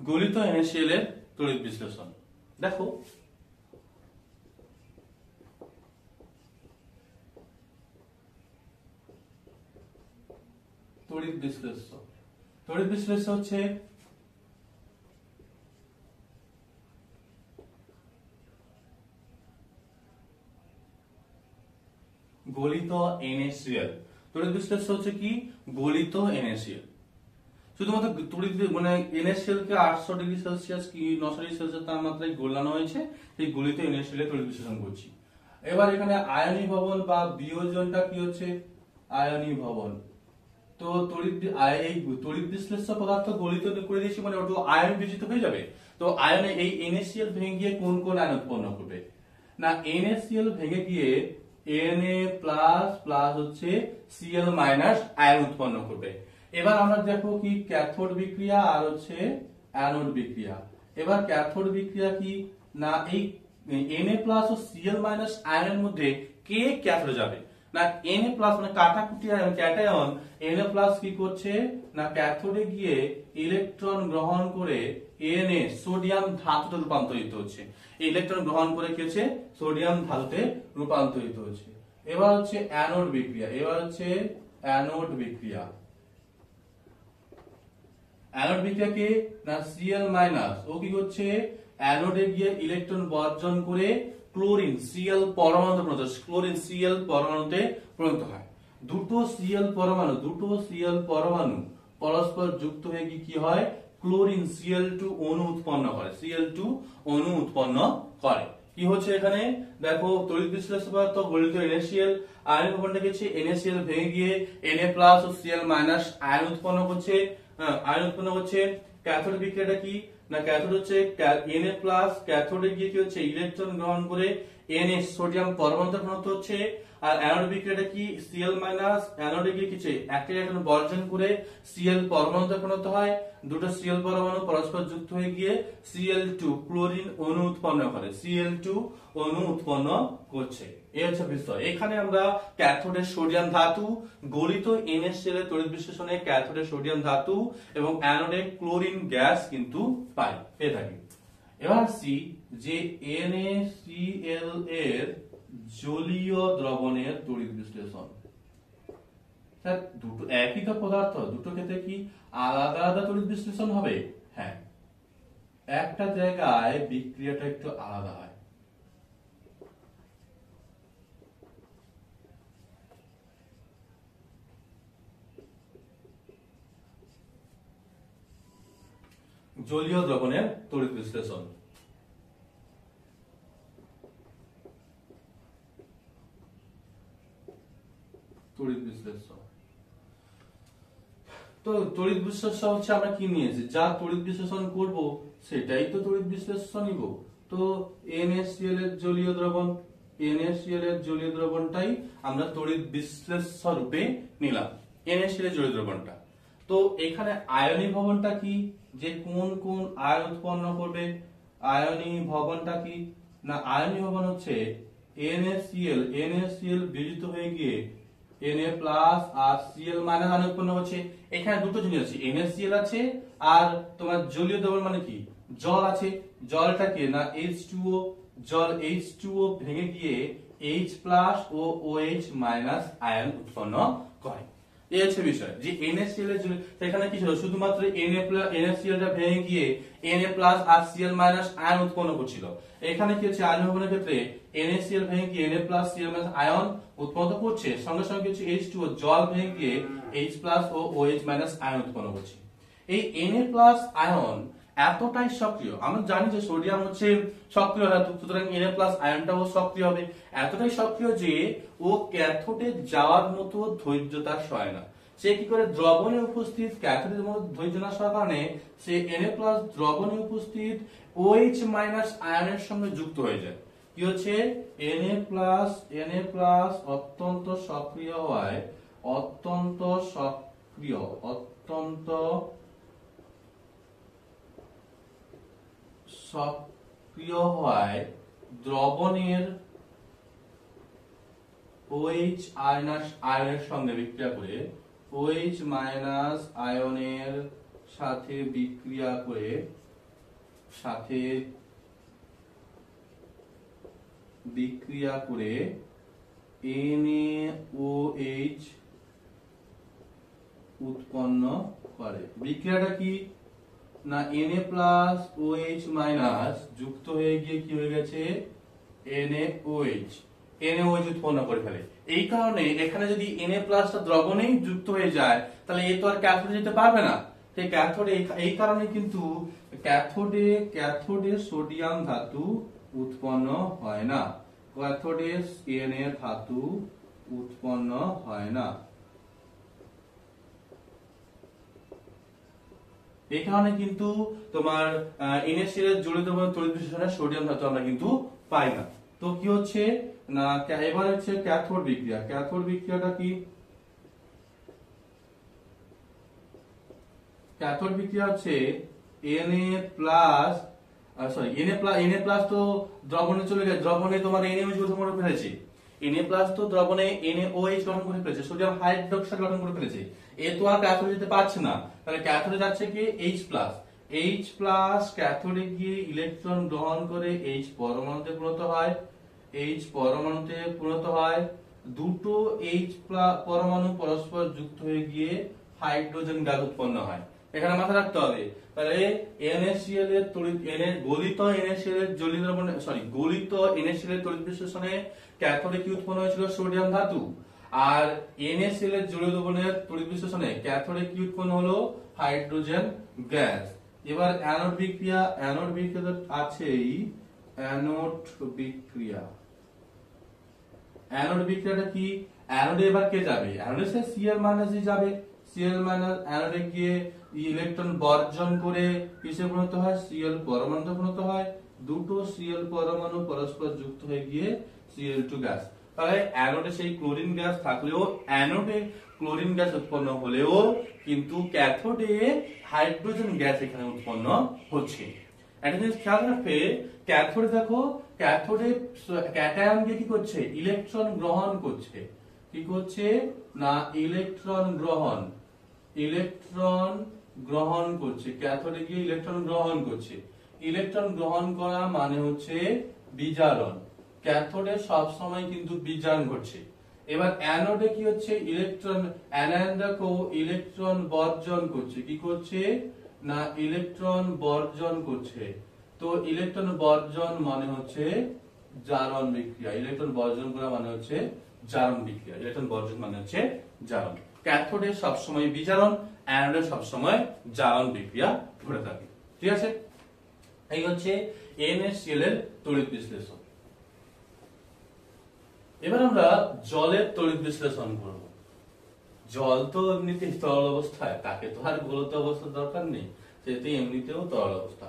গলিত NaCl এর তড়িৎ বিশ্লেষণ দেখো। তড়িৎ বিশ্লেষ্য হচ্ছে গলিত NaCl। তড়িৎ বিশ্লেষ্য হচ্ছে কি গলিত NaCl। শুধুমাত্র তড়িৎ মানে NaCl কে 800 ডিগ্রি সেলসিয়াস কি 900 ডিগ্রি সেলসিয়াস তাপমাত্রায় গলানো হয়েছে, এই গলিত NaCl এর তড়িৎ বিশ্লেষণ করছি। এবার এখানে আয়নীভবন বা বিয়োজনটা কি হচ্ছে আয়নীভবন। তো এই তড়িৎ বিশ্লেষ্য পদার্থ গলিত করে দিয়েছি মানে ওটা আয়ন বিয়োজিত হয়ে যাবে। তো আয়নে এই NaCl ভেঙে গিয়ে কোন কোন আয়ন উৎপন্ন করবে না, NaCl ভেঙে গিয়ে Na+ হচ্ছে Cl- আয়ন উৎপন্ন করবে। এবার আমরা দেখো কি ক্যাথোড বিক্রিয়া আর হচ্ছে অ্যানোড বিক্রিয়া। এবার ক্যাথোড বিক্রিয়া কি না, এই Na+ ও Cl- আয়নের মধ্যে কে ক্যাথোডে যাবে না, Na+ মানে কাটাকুটি আয়ন ক্যাটায়ন Na+ কি করছে না ক্যাথোডে গিয়ে ইলেকট্রন গ্রহণ করে Na সোডিয়াম ধাতুতে রূপান্তরিত হচ্ছে। ইলেকট্রন গ্রহণ করে কি হচ্ছে সোডিয়াম ধাতুতে রূপান্তরিত হচ্ছে। এবার হচ্ছে অ্যানোড বিক্রিয়া। অ্যানোড বিক্রিয়াকে না Cl- ও কি করছে অ্যানোডে গিয়ে ইলেকট্রন বর্জন করে ক্লোরিন Cl পরমাণুতে পরিণত হয়। দুটো Cl পরমাণু পরস্পর যুক্ত হয়ে কি হয় ক্লোরিন Cl2 অণু উৎপন্ন করে। কি হচ্ছে এখানে দেখো তড়িৎ বিশ্লেষ্য পদার্থ গলিত NaCl, আয়ন ভবনটা গেছে NaCl ভেঙে গিয়ে Na+ ও Cl- আয়ন উৎপন্ন করছে। ক্যাথোড বিক্রিয়াটা কি না, ক্যাথোড হচ্ছে Na+ ক্যাথোডে গিয়ে কি হচ্ছে ইলেকট্রন গ্রহণ করে Na সোডিয়াম পরমাণুতে পরিণত হচ্ছে। আর অ্যানোড বিক্রিয়াটা কি Cl- অ্যানোডে গিয়ে কিছু একটা ইলেকট্রন বর্জন করে Cl পরমাণুতে পরিণত হয়। দুটো Cl পরমাণু পরস্পর যুক্ত হয়ে গিয়ে Cl2 ক্লোরিন অণু উৎপন্ন করছে। এই হচ্ছে বিষয়। এখানে আমরা ক্যাথোডের সোডিয়াম ধাতু, গলিত NaCl এর তড়িৎ বিশ্লেষণে ক্যাথোডের সোডিয়াম ধাতু এবং অ্যানোডে ক্লোরিন গ্যাস কিন্তু পেয়ে থাকি। এবার আসছি যে NaCl এর জলীয় দ্রবণের তড়িৎ বিশ্লেষণ। দুটো একই তো পদার্থ, দুটো ক্ষেত্রে কি আলাদা আলাদা তড়িৎ বিশ্লেষণ হবে? হ্যাঁ, একটা জায়গায় বিক্রিয়াটা একটু আলাদা হয়। জলীয় দ্রবণের তড়িৎ বিশ্লেষণ। তো তড়িৎ বিশ্লেষণ হচ্ছে আমরা কি নিয়েছি, যা তড়িৎ বিশ্লেষণ করব সেটাই তো তড়িৎ বিশ্লেষণ নিব। তো NaCl এর জলীয় দ্রবণটাই আমরা তড়িৎ বিশ্লেষ্য রূপে নিলাম, NaCl এর জলীয় দ্রবণটা। তো এখানে আয়নীভবনটা কি, যে কোন কোন আয়ন উৎপন্ন করবে। আয়নীভবনটা কি না, আয়নীভবন হচ্ছে NaCl বিয়োজিত হয়ে গিয়ে Na+ আর Cl- আয়ন উৎপন্ন হচ্ছে। এখানে দুটো জিনিস আছে, NaCl আছে আর তোমার জলীয় দ্রবণ মানে কি জল আছে। জলটাকে না H2O, জল H2O ভেঙে গিয়ে H+ ও OH- আয়ন উৎপন্ন করে। এই হচ্ছে বিষয় যে NaCl এর সেখানে কি ছিল, শুধুমাত্র NaCl টা ভেঙে গিয়ে Na+ আর Cl- আয়ন উৎপন্ন করছিল। এখানে কি হচ্ছে আয়ন ভবনের ক্ষেত্রে NaCl ভেঙে গিয়ে Na+ Cl- আয়ন উৎপন্ন করছে, সঙ্গে সঙ্গে কিছু H2O জল ভেঙে গিয়ে H+ ও OH- আয়ন উৎপন্ন করছে। এই Na+ আয়ন এতটাই সক্রিয়, আমরা জানি যে সোডিয়াম হচ্ছে সক্রিয় ধাতু, সুতরাং Na+ আয়নটাও সক্রিয় হবে। এতটাই সক্রিয় যে ও ক্যাথোডে যাওয়ার মতো ধৈর্য তার সয় না। সে কি করে দ্রবণে উপস্থিত ক্যাথোডের মতো ধৈর্য না সবার কারণে সে Na+ দ্রবণে উপস্থিত OH- আয়নের সঙ্গে যুক্ত হয়ে যায়। কি হচ্ছে Na+ অত্যন্ত সক্রিয় হওয়ায় দ্রবণের OH- আয়নের সঙ্গে বিক্রিয়া করে OH- আয়নের সাথে বিক্রিয়া করে NaOH উৎপন্ন করে। বিক্রিয়াটা কি না Na+ OH- যুক্ত হয়ে গিয়ে কি হয়ে গেছে NaOH। NaOH উৎপন্ন করে ফেলে। এই কারণে এখানে যদি Na+ টা দ্রবণেই যুক্ত হয়ে যায় তাহলে এ তো আর ক্যাথোডে যেতে পারবে না। সেই ক্যাথোডে এই কারণে কিন্তু ক্যাথোডে সোডিয়াম ধাতু উৎপন্ন হয় না, ক্যাথোডে Na ধাতু উৎপন্ন হয় না। এই কারণে কিন্তু তোমার NaCl এর জড়িত তড়িৎ বিশ্লেষণে সোডিয়াম ধাতু আমরা কিন্তু পাই না। তো কি হচ্ছে না, এবার হচ্ছে ক্যাথোড বিক্রিয়া। ক্যাথোড বিক্রিয়াটা কি? ক্যাথোড বিক্রিয়া হচ্ছে Na+ তো দ্রবণে চলে গেছে, দ্রবণে তোমার NaOH গঠন করে ফেলেছে। Na+ তো দ্রবণে NaOH গঠন করে ফেলেছে, সোডিয়াম হাইড্রোক্সাইড গঠন করে ফেলেছে। এ তো আর ক্যাথোডে যেতে পারছে না, তাহলে ক্যাথোডে যাচ্ছে কি H+। ক্যাথোডে গিয়ে ইলেকট্রন গ্রহণ করে H পরমাণুতে পরিণত হয়। দুটো H পরমাণু পরস্পর যুক্ত হয়ে গিয়ে হাইড্রোজেন গ্যাস উৎপন্ন হয়। এখানে মাথায় রাখতে হবে, তাহলে NaCl এর গলিত NaCl এর তড়িৎ বিশ্লেষণে ক্যাথোডে কি উৎপন্ন হয়েছিল? সোডিয়াম ধাতু। আর NaCl এর জলীয় দ্রবণের তড়িৎ বিশ্লেষণে ক্যাথোডে কি উৎপন্ন হলো? Hydrogen gas. এবার অ্যানোড বিক্রিয়া তো আছেই। অ্যানোড বিক্রিয়াটা কি? অ্যানোডে এবার কে যাবে? অ্যানোডে সে Cl- যাবে। Cl- অ্যানোডে গিয়ে ইলেকট্রন বর্জন করে কিসে পরিণত হয়? Cl পরমাণুতে পরিণত হয়। দুটো Cl পরমাণু পরস্পর যুক্ত হয়ে গিয়ে Cl2 গ্যাস। তাহলে অ্যানোডে সেই ক্লোরিন গ্যাস থাকলেও, অ্যানোডে ক্লোরিন গ্যাস উৎপন্ন হলেও কিন্তু ক্যাথোডে হাইড্রোজেন গ্যাস এখানে উৎপন্ন হচ্ছে। একটা জিনিস খেয়াল রাখবে, ক্যাথোডে দেখো, ক্যাথোডে ক্যাটায়ন গিয়ে কি করছে? ইলেকট্রন গ্রহণ করছে। কি করছে না? ইলেকট্রন গ্রহণ করছে। ক্যাথোডে গিয়ে ইলেকট্রন গ্রহণ করছে। ইলেকট্রন গ্রহণ করা মানে হচ্ছে বিজারণ। ক্যাথোডে সব সময় কিন্তু বিজারণ ঘটছে। এবার অ্যানোডে কি হচ্ছে? অ্যানায়ন দেখো ইলেকট্রন বর্জন করছে। কি করছে না? ইলেকট্রন বর্জন করছে। তো ইলেকট্রন বর্জন মানে হচ্ছে জারণ বিক্রিয়া। ইলেকট্রন বর্জন করা মানে হচ্ছে জারণ বিক্রিয়া। জারণ। ক্যাথোডে সবসময় বিজারণ, অ্যানোডে সবসময় জারণ বিক্রিয়া ঘটে থাকে। ঠিক আছে? এই হচ্ছে NaCl এর তড়িৎ বিশ্লেষণ। এবার আমরা জলের তড়িৎ বিশ্লেষণ করব। জল তো এমনিতেই তরল অবস্থায়, তাকে তো আর গোলক অবস্থার দরকার নেই, সেটি এমনিতেও তরল অবস্থা।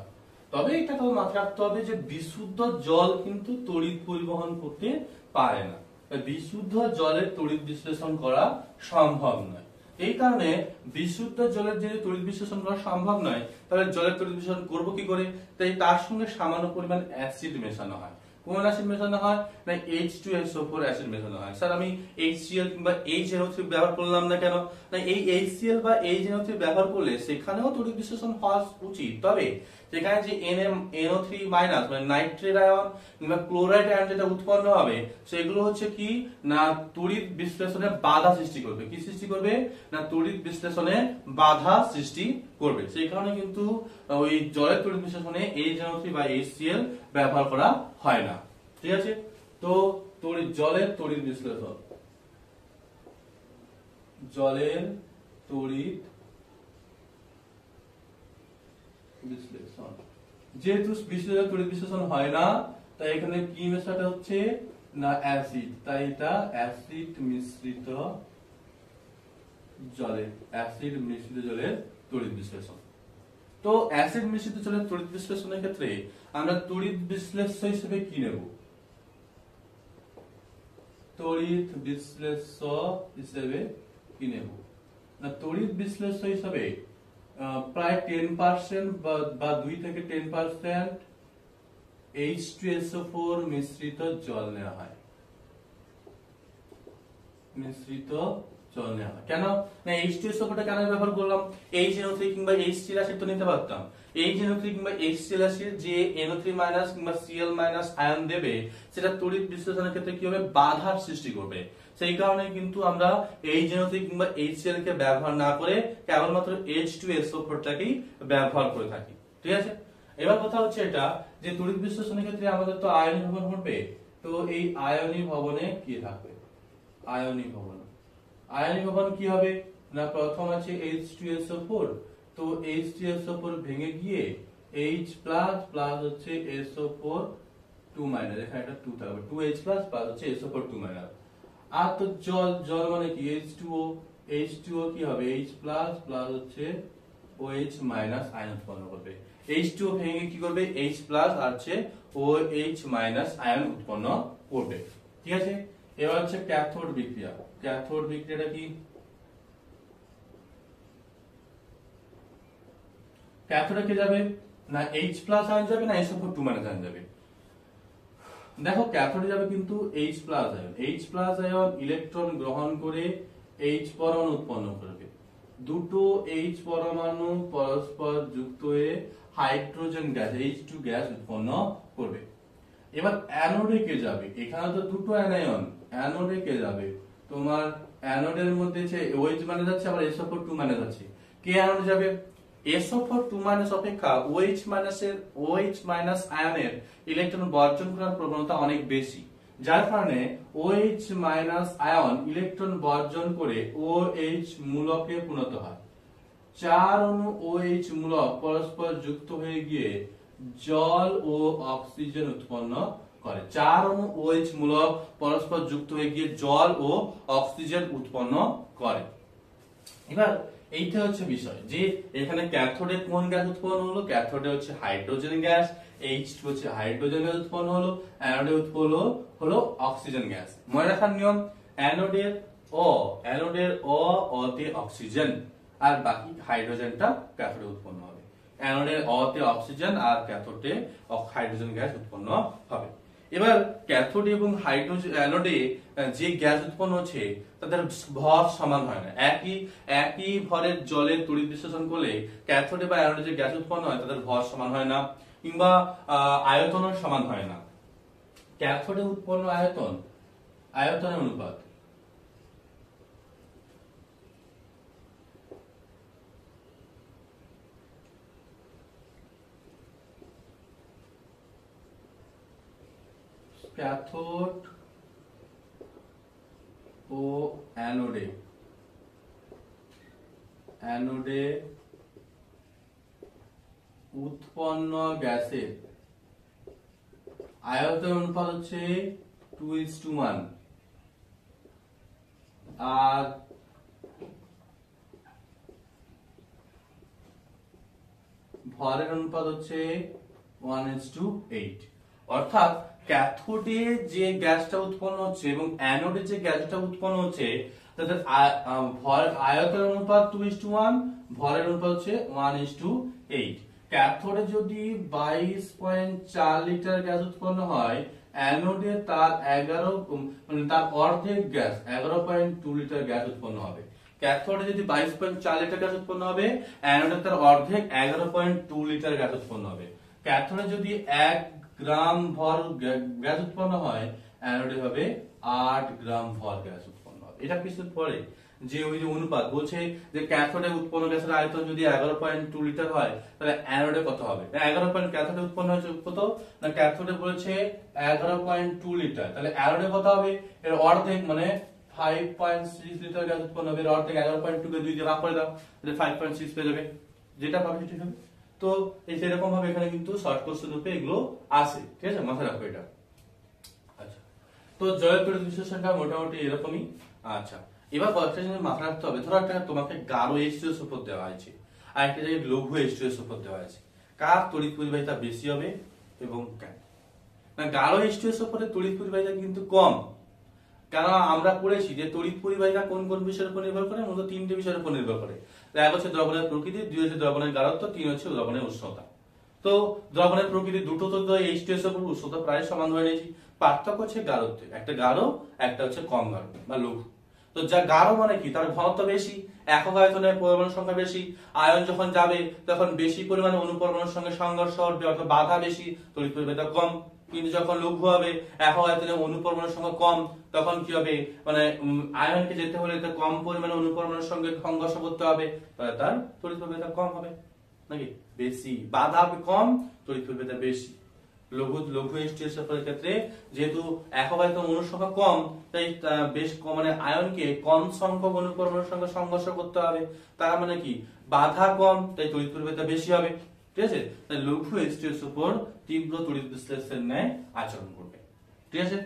তবে এটা তো মাথায় রাখতে হবে যে বিশুদ্ধ জল কিন্তু তড়িৎ পরিবহন করতে পারে না। বিশুদ্ধ জলের তড়িৎ বিশ্লেষণ করা সম্ভব নয়। এই কারণে বিশুদ্ধ জলের যদি তড়িৎ বিশ্লেষণ করা সম্ভব নয়, তাহলে জলের তড়িৎ বিশ্লেষণ করব কি করে? তাই তার সঙ্গে সামান্য পরিমাণ অ্যাসিড মেশানো হয়। কোন অ্যাসিড মেশানো হয়? না H2SO4 অ্যাসিড মেশানো হয়। স্যার আমি HCl কিংবা HNO3 ব্যবহার করলাম না কেন? না এই HCl বা HNO3 ব্যবহার করলে সেখানেও তড়িৎ বিশ্লেষণ হওয়া উচিত, তবে সেখানে যে NO3- মানে নাইট্রেট আয়ন কিংবা ক্লোরাইড আয়ন যেটা উৎপন্ন হবে, সেগুলো হচ্ছে কি না তড়িৎ বিশ্লেষণে বাধা সৃষ্টি করবে। কি সৃষ্টি করবে? না তড়িৎ বিশ্লেষণে বাধা সৃষ্টি করবে। সেই কারণে কিন্তু ওই জলের তড়িৎ বিশ্লেষণে HNO3 বা HCl ব্যবহার করা হয় না। ঠিক আছে? তো জলের তড়িৎ বিশ্লেষণ, যেহেতু তড়িৎ বিশ্লেষণ হয় না, তাই এখানে কি মেশাটা হচ্ছে না অ্যাসিড। তাই এটা অ্যাসিড মিশ্রিত জলের তড়িৎ বিশ্লেষণ। তো অ্যাসিড মিশ্রিত জলের তড়িৎ বিশ্লেষণের ক্ষেত্রে আমরা তড়িৎ বিশ্লেষ্য হিসেবে কি নেব? তড়িৎ বিশ্লেষ্য হিসেবে প্রায় 10% বা 2 থেকে 10% H2SO4 মিশ্রিত জল নেওয়া হয়। কেন না H2SO4 টা কেন ব্যবহার করলাম? HNO3 কিংবা HCl অ্যাসিড তো নিতে পারতাম। HNO3 কিংবা HCl অ্যাসিড যে NO3- কিংবা Cl- আয়ন দেবে, সেটা তড়িৎ বিশ্লেষণের ক্ষেত্রে কি হবে? বাধার সৃষ্টি করবে। সেই কারণে কিন্তু আমরা HNO3 কিংবা HCl কে ব্যবহার না করে কেবলমাত্র H2SO4 টাকেই ব্যবহার করে থাকি। ঠিক আছে? এবার কথা হচ্ছে এটা যে তড়িৎ বিশ্লেষণের ক্ষেত্রে আমাদের তো আয়ন ব্যবহার ঘটবে। তো এই আয়নীয় ভবনে কি থাকবে, আয়নীয় ভবন। আয়নীয় ভবন কি হবে না, প্রথম আছে H2SO4, তো H2SO4 ভেঙে গিয়ে H প্লাস প্লাস হচ্ছে SO4 2 মাইনাস, এখানে একটা 2 থাকবে, 2H প্লাস প্লাস হচ্ছে SO4 2 মাইনাস। আর তো জল, জল মানে কি H2O, H2O কি হবে H প্লাস প্লাস হচ্ছে OH মাইনাস আয়ন উৎপন্ন করবে। H2O ভেঙে কি করবে H প্লাস আর হচ্ছে OH মাইনাস আয়ন উৎপন্ন করবে। ঠিক আছে, এবার হচ্ছে ক্যাথোড বিক্রিয়া। ক্যাথোড বিক্রিয়াটা কি, ক্যাথোডে কি যাবে না H প্লাস আয়ন যাবে না SO4 2 মাইনাস আয়ন যাবে। দেখো ক্যাথোডে যাবে কিন্তু H plus ion. H plus ion electron গ্রহণ করে H পরমাণু উৎপন্ন করবে। দুটো H পরমাণু পরস্পর যুক্ত হয়ে হাইড্রোজেন গ্যাস H2 গ্যাস উৎপন্ন করবে। এবার অ্যানোডে কে যাবে, এখানে তো দুটো অ্যানায়ন, অ্যানোডে কে যাবে তোমার, অ্যানোডের মধ্যে যে OH মানে যাচ্ছে আবার SO4 2 মানে যাচ্ছে, কে অ্যানোডে যাবে SO4 2 মাইনাস অপেক্ষা OH মাইনাসের OH মাইনাস আয়নের ইলেকট্রন বর্জন করার প্রবণতা অনেক বেশি, যার কারণে OH মাইনাস আয়ন ইলেকট্রন বর্জন করে OH মূলকে পরিণত হয়। 4 অণু OH মূলক পরস্পর যুক্ত হয়ে গিয়ে জল ও অক্সিজেন উৎপন্ন করে। 4 অণু OH মূলক পরস্পর যুক্ত হয়ে গিয়ে জল ও অক্সিজেন উৎপন্ন করে। এবার এইটা হচ্ছে বিষয় যে এখানে ক্যাথোডে কোন গ্যাস উৎপন্ন হলো, ক্যাথোডে হচ্ছে হাইড্রোজেন গ্যাস, H2 হচ্ছে হাইড্রোজেন গ্যাস উৎপন্ন হলো, অ্যানোডে উৎপন্ন হলো অক্সিজেন গ্যাস। মনে রাখার নিয়ম, অ্যানোডের অতে অক্সিজেন আর বাকি হাইড্রোজেনটা ক্যাথোডে উৎপন্ন হবে। অ্যানোডের অতে অক্সিজেন আর ক্যাথোডে হাইড্রোজেন গ্যাস উৎপন্ন হবে। এবার ক্যাথোডে এবং হাইড্রোজেন অ্যানোডে যে গ্যাস উৎপন্ন হচ্ছে তাদের ভর সমান হয় না। একই ভরের জলে তড়িৎ বিশ্লেষণ করলে ক্যাথোডে বা অ্যানোডে যে গ্যাস উৎপন্ন হয় তাদের ভর সমান হয় না, কিংবা আয়তনও সমান হয় না। ক্যাথোডে উৎপন্ন আয়তন, আয়তনের অনুপাত ক্যাথোড ও অ্যানোডে উৎপন্ন গ্যাসের আয়তন অনুপাত হচ্ছে 2:1 আর ভরের অনুপাত হচ্ছে 1:8। অর্থাৎ ক্যাথোডে যে গ্যাসটা উৎপন্ন হচ্ছে এবং অ্যানোডে যে গ্যাসটা উৎপন্ন হচ্ছে তাদের আয়তন অনুপাত 2:1, ভরের অনুপাত হচ্ছে 1:8। ক্যাথোডে যদি 22.4 লিটার গ্যাস উৎপন্ন হয়, অ্যানোডে তার তার অর্ধেক গ্যাস 11.2 লিটার গ্যাস উৎপন্ন হবে। ক্যাথোডে যদি 22.4 লিটার গ্যাস উৎপন্ন হবে, অ্যানোডে তার অর্ধেক 11.2 লিটার গ্যাস উৎপন্ন হবে। ক্যাথোডে যদি 1 গ্রাম ভর গ্যাস উৎপন্ন হয়, অ্যানোডে হবে 8 গ্রাম ভর গ্যাস উৎপন্ন হবে। এটা কিছু পরে যে ওই যে অনুপাত বলছে যে ক্যাথোডে উৎপন্ন গ্যাসের আয়তন যদি 11.2 লিটার হয় তাহলে অ্যানোডে কত হবে, 11. ক্যাথোডে উৎপন্ন হয়েছে কত না, ক্যাথোডে বলেছে 11.2 লিটার, তাহলে অ্যানোডে কত হবে এর অর্ধেক মানে 5.6 লিটার গ্যাস উৎপন্ন হবে। এর অর্ধেক 11.2 কে 2 দিয়ে ভাগ করে দাও, তাহলে 5.6 পেয়ে যাবে, যেটা পাবে সেটা হবে। তো এই সেরকম ভাবে এখানে কিন্তু শর্ট কোশ্চেন রূপে এগুলো আসে, ঠিক আছে, মাথায় রাখো এটা। আচ্ছা, তো জলের তড়িৎ বিশ্লেষণটা মোটামুটি এরকমই। আচ্ছা, এবার কয়েকটা জিনিস মাথায় রাখতে হবে। ধরো একটা তোমাকে গাঢ় H2SO4 দেওয়া হয়েছে আর একটা জায়গায় লঘু H2SO4 দেওয়া হয়েছে, কার তড়িৎ পরিবাহিতা বেশি হবে এবং কেন? না, গাঢ় H2SO4 এর তড়িৎ পরিবাহিতা কিন্তু কম, কারণ আমরা পড়েছি যে তড়িৎ পরিবাহিতা কোন কোন বিষয়ের উপর নির্ভর করে, মূলত 3টে বিষয়ের উপর নির্ভর করে। এক হচ্ছে দ্রবণের প্রকৃতি, 2 হচ্ছে দ্রবণের গাঢ়ত্ব, 3 হচ্ছে দ্রবণের উষ্ণতা। তো দ্রবণের প্রকৃতি দুটো তো H2SO4 উষ্ণতা প্রায় সমান ধরে নিয়েছি, পার্থক্য হচ্ছে গাঢ়ত্বে, একটা গাঢ় একটা হচ্ছে কম গাঢ় বা লঘু। তো যা গাঢ় মানে কি, তার ঘনত্ব বেশি, একক আয়তনের পরমাণুর সংখ্যা বেশি, আয়ন যখন যাবে তখন বেশি পরিমাণে অনুপরমাণুর সঙ্গে সংঘর্ষ হবে অর্থাৎ বাধা বেশি, তড়িৎ পরিবাহিতা কম। কিন্তু যখন লঘু হবে, একক আয়তনে অনুপরমাণুর সংখ্যা কম, তখন কি হবে মানে আয়নকে যেতে হলে কম পরিমাণে অনুপরমাণুর সঙ্গে সংঘর্ষ করতে হবে, তাহলে তার তড়িৎ পরিবাহিতা কম হবে নাকি বেশি, বাধা হবে কম, তড়িৎ পরিবাহিতা বেশি। লঘু লঘু H2SO4 এর ক্ষেত্রে যেহেতু একক আয়তন অণুর সংখ্যা কম, তাই বেশ মানে আয়নকে কম সংখ্যক অণু পরমাণুর সঙ্গে সংঘর্ষ করতে হবে। তার মানে কি বাধা কম, তাই তড়িৎ পরিবাহিতা বেশি হবে। ঠিক আছে, তাই লঘু H2SO4 তীব্র তড়িৎ বিশ্লেষণের ন্যায় আচরণ করবে। ঠিক আছে,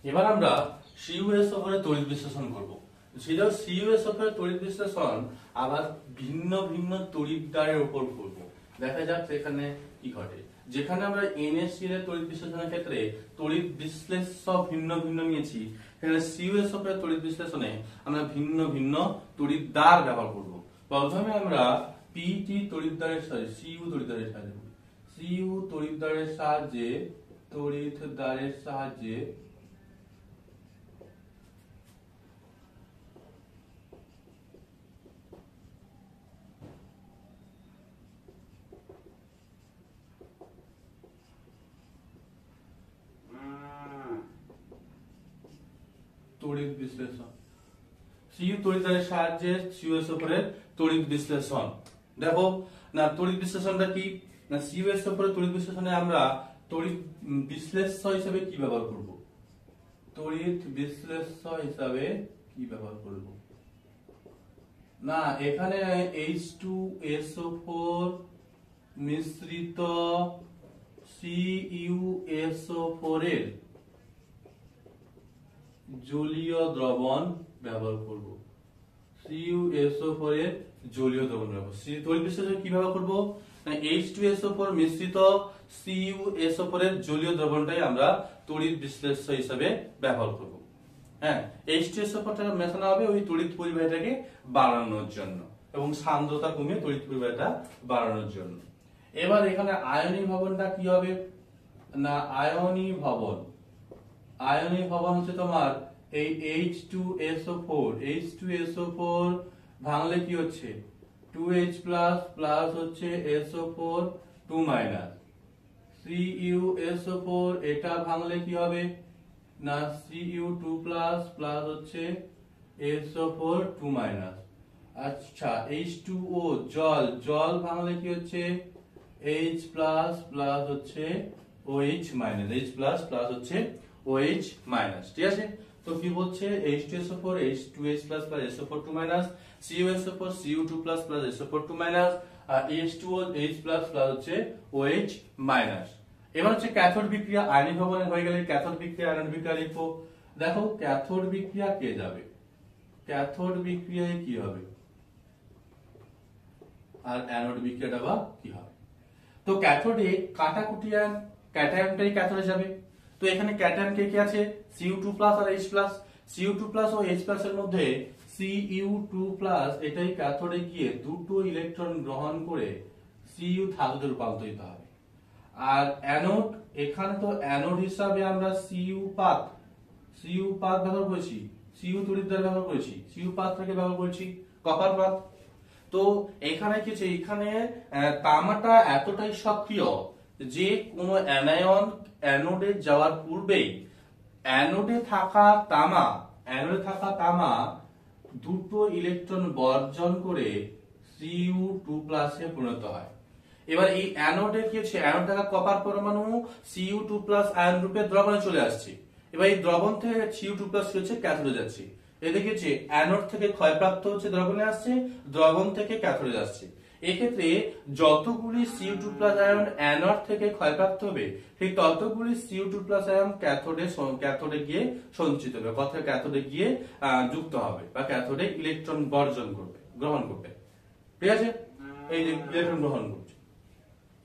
এবার আমরা CuSO4 এর তড়িৎ বিশ্লেষণ করব। সেটাও CuSO4 এর তড়িৎ বিশ্লেষণ আবার ভিন্ন ভিন্ন তড়িৎদ্বারের উপর করব। দেখা যাক সেখানে কি ঘটে। যেখানে আমরা NaCl এর তড়িৎ বিশ্লেষণের ক্ষেত্রে তড়িৎ বিশ্লেষ্য ভিন্ন ভিন্ন নিয়েছি, সেখানে CuSO4 এর তড়িৎ বিশ্লেষণে আমরা ভিন্ন ভিন্ন তড়িৎদ্বার ব্যবহার করব। প্রথমে আমরা PT তড়িৎদ্বারের সাহায্যে Cu তড়িৎদ্বারের সাহায্যে তড়িৎ বিশ্লেষণ, Cu তড়িৎদ্বারের সাহায্যে CuSO4 এর তড়িৎ বিশ্লেষণ। দেখো না তড়িৎ বিশ্লেষণটা কি না, CuSO4 এর তড়িৎ বিশ্লেষণে আমরা তড়িৎ বিশ্লেষ্য হিসেবে কি ব্যবহার করব? তড়িৎ বিশ্লেষ্য হিসাবে কি ব্যবহার করব? না এখানে H2SO4 মিশ্রিত CuSO4 এর জলীয় দ্রবণ ব্যবহার করব। CuSO4 এর জলীয় দ্রবণ ব্যবহার তড়িৎ বিশ্লেষণ কি ব্যবহার করব না, H2SO4 মিশ্রিত CuSO4 এর জলীয় দ্রবণটাই আমরা তড়িৎ বিশ্লেষ্য হিসেবে ব্যবহার করব। হ্যাঁ, H2SO4 টা মেশানো হবে ওই তড়িৎ পরিবাহিতাকে বাড়ানোর জন্য এবং সান্দ্রতা কমিয়ে তড়িৎ পরিবাহিতা বাড়ানোর জন্য। এবার এখানে আয়নীয় ভবনটা কি হবে না, আয়নীয় ভবন হচ্ছে তোমার এই H2SO4 ভাঙলে কি হচ্ছে 2H প্লাস হচ্ছে SO4 2 মাইনাস, CuSO4 এটা ভাঙলে কি হবে না Cu2 প্লাস হচ্ছে SO4 2 মাইনাস। আচ্ছা H2O জল ভাঙলে কি হচ্ছে H প্লাস হচ্ছে OH মাইনাস, H প্লাস হচ্ছে OH মাইনাস। ঠিক আছে, তো কি বলছে H2SO4 H2H plus SO4 2 minus, CuSO4 Cu2 plus SO4 2 minus, আর H2O H প্লাস হচ্ছে OH মাইনাস। এবার হচ্ছে ক্যাথোড বিক্রিয়া, আয়নিক ভবনের হয়ে গেলে ক্যাথোড বিক্রিয়া অ্যানোড বিক্রিয়া লিখবো। দেখো ক্যাথোড বিক্রিয়া কে যাবে, ক্যাথোড বিক্রিয়ায় কি হবে আর অ্যানোড বিক্রিয়াটা বা কি হবে। তো ক্যাথোডে কাটাকুটি ক্যাটায়নটাই ক্যাথোডে যাবে। তো এখানে ক্যাটায়ন কে কে আছে Cu2 আর H Cu2 ও H এর মধ্যে Cu2 এটাই ক্যাথোডে গিয়ে দুটো ইলেকট্রন গ্রহণ করে Cu ধাতুতে রূপান্তরিত হবে। আর অ্যানোড, এখানে তো অ্যানোড হিসাবে আমরা Cu পাত ব্যবহার করেছি, Cu তড়িৎদ্বার ব্যবহার করেছি, Cu পাতটাকে ব্যবহার করেছি কপার পাত। তো এখানে কি আছে, এখানে তামাটা এতটাই সক্রিয় যে কোনো অ্যানায়ন অ্যানোডে যাওয়ার পূর্বেই অ্যানোডে থাকা তামা দুটো ইলেকট্রন বর্জন করে Cu2 এ পরিণত হয়। এবার এই অ্যানোডে কি হচ্ছে, অ্যানোড থাকা কপার পরমাণু Cu2 আয়ন রূপে দ্রবণে চলে আসছে। এবার এই দ্রবণ থেকে Cu2 কি হচ্ছে ক্যাথোডে যাচ্ছে। এদিকে হচ্ছে অ্যানোড থেকে ক্ষয়প্রাপ্ত হচ্ছে দ্রবণে আসছে, দ্রবণ থেকে ক্যাথোডে যাচ্ছে। এক্ষেত্রে যতগুলি Cu2 আয়ন অ্যানোড থেকে ক্ষয়প্রাপ্ত হবে ঠিক ততগুলি Cu2 আয়ন ক্যাথোডে গিয়ে সঞ্চিত হবে, অর্থাৎ ক্যাথোডে গিয়ে যুক্ত হবে বা ক্যাথোডে ইলেকট্রন গ্রহণ করবে। ঠিক আছে, এই যে ইলেকট্রন গ্রহণ করছে।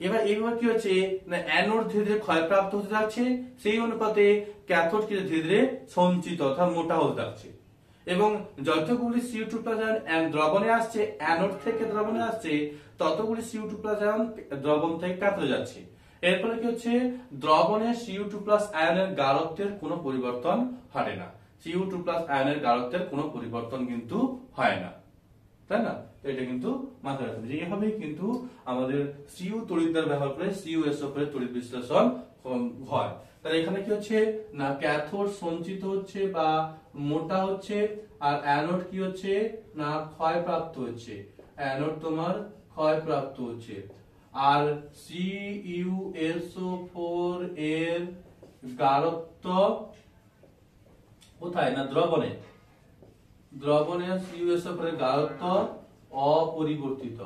এবার কি হচ্ছে না, অ্যানোড ধীরে ধীরে ক্ষয়প্রাপ্ত হতে যাচ্ছে, সেই অনুপাতে ক্যাথোড ধীরে ধীরে সঞ্চিত অর্থাৎ মোটা হতে যাচ্ছে। এবং যতগুলি Cu2 আয়ন দ্রবণে আসছে, অ্যানোড থেকে দ্রবণে আসছে, ততগুলি Cu2 আয়ন দ্রবণ থেকে ক্যাথোডে যাচ্ছে। এর ফলে কি হচ্ছে, দ্রবণে Cu2 আয়নের গাঢ়ত্বের কোনো পরিবর্তন ঘটে না, Cu2 আয়নের গাঢ়ত্বের কোনো পরিবর্তন কিন্তু হয় না, তাই না। তো এটা কিন্তু মাথায় রাখতে হবে। এইভাবেই কিন্তু আমাদের সিইউ তড়িৎদ্বার ব্যবহার করে CuSO4 এর তড়িৎ বিশ্লেষণ হয়। তাহলে এখানে কি হচ্ছে না ক্যাথোড সঞ্চিত হচ্ছে বা মোটা হচ্ছে, আর অ্যানোড কি হচ্ছে না ক্ষয়প্রাপ্ত হচ্ছে, অ্যানোড তোমার ক্ষয়প্রাপ্ত হচ্ছে। আর CuSO4 এর গাঢ়ত্ব কোথায় না দ্রবণে, দ্রবণে CuSO4 এর গাঢ়ত্ব অপরিবর্তিত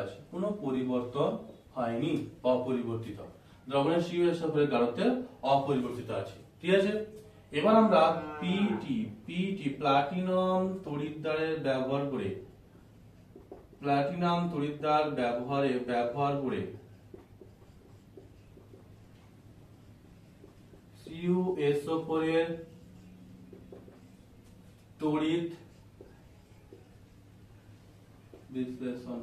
আছে, কোনো পরিবর্তন হয়নি, অপরিবর্তিত। দ্রবণের CuSO4 এর গাঢ়ত্ব অপরিবর্তিত আছে, ঠিক আছে। এবার আমরা পিটি প্লাটিনাম তড়িৎদ্বারের ব্যবহার করে, প্লাটিনাম তড়িৎদ্বার ব্যবহার করে CuSO4 এর তড়িৎ বিশ্লেষণ,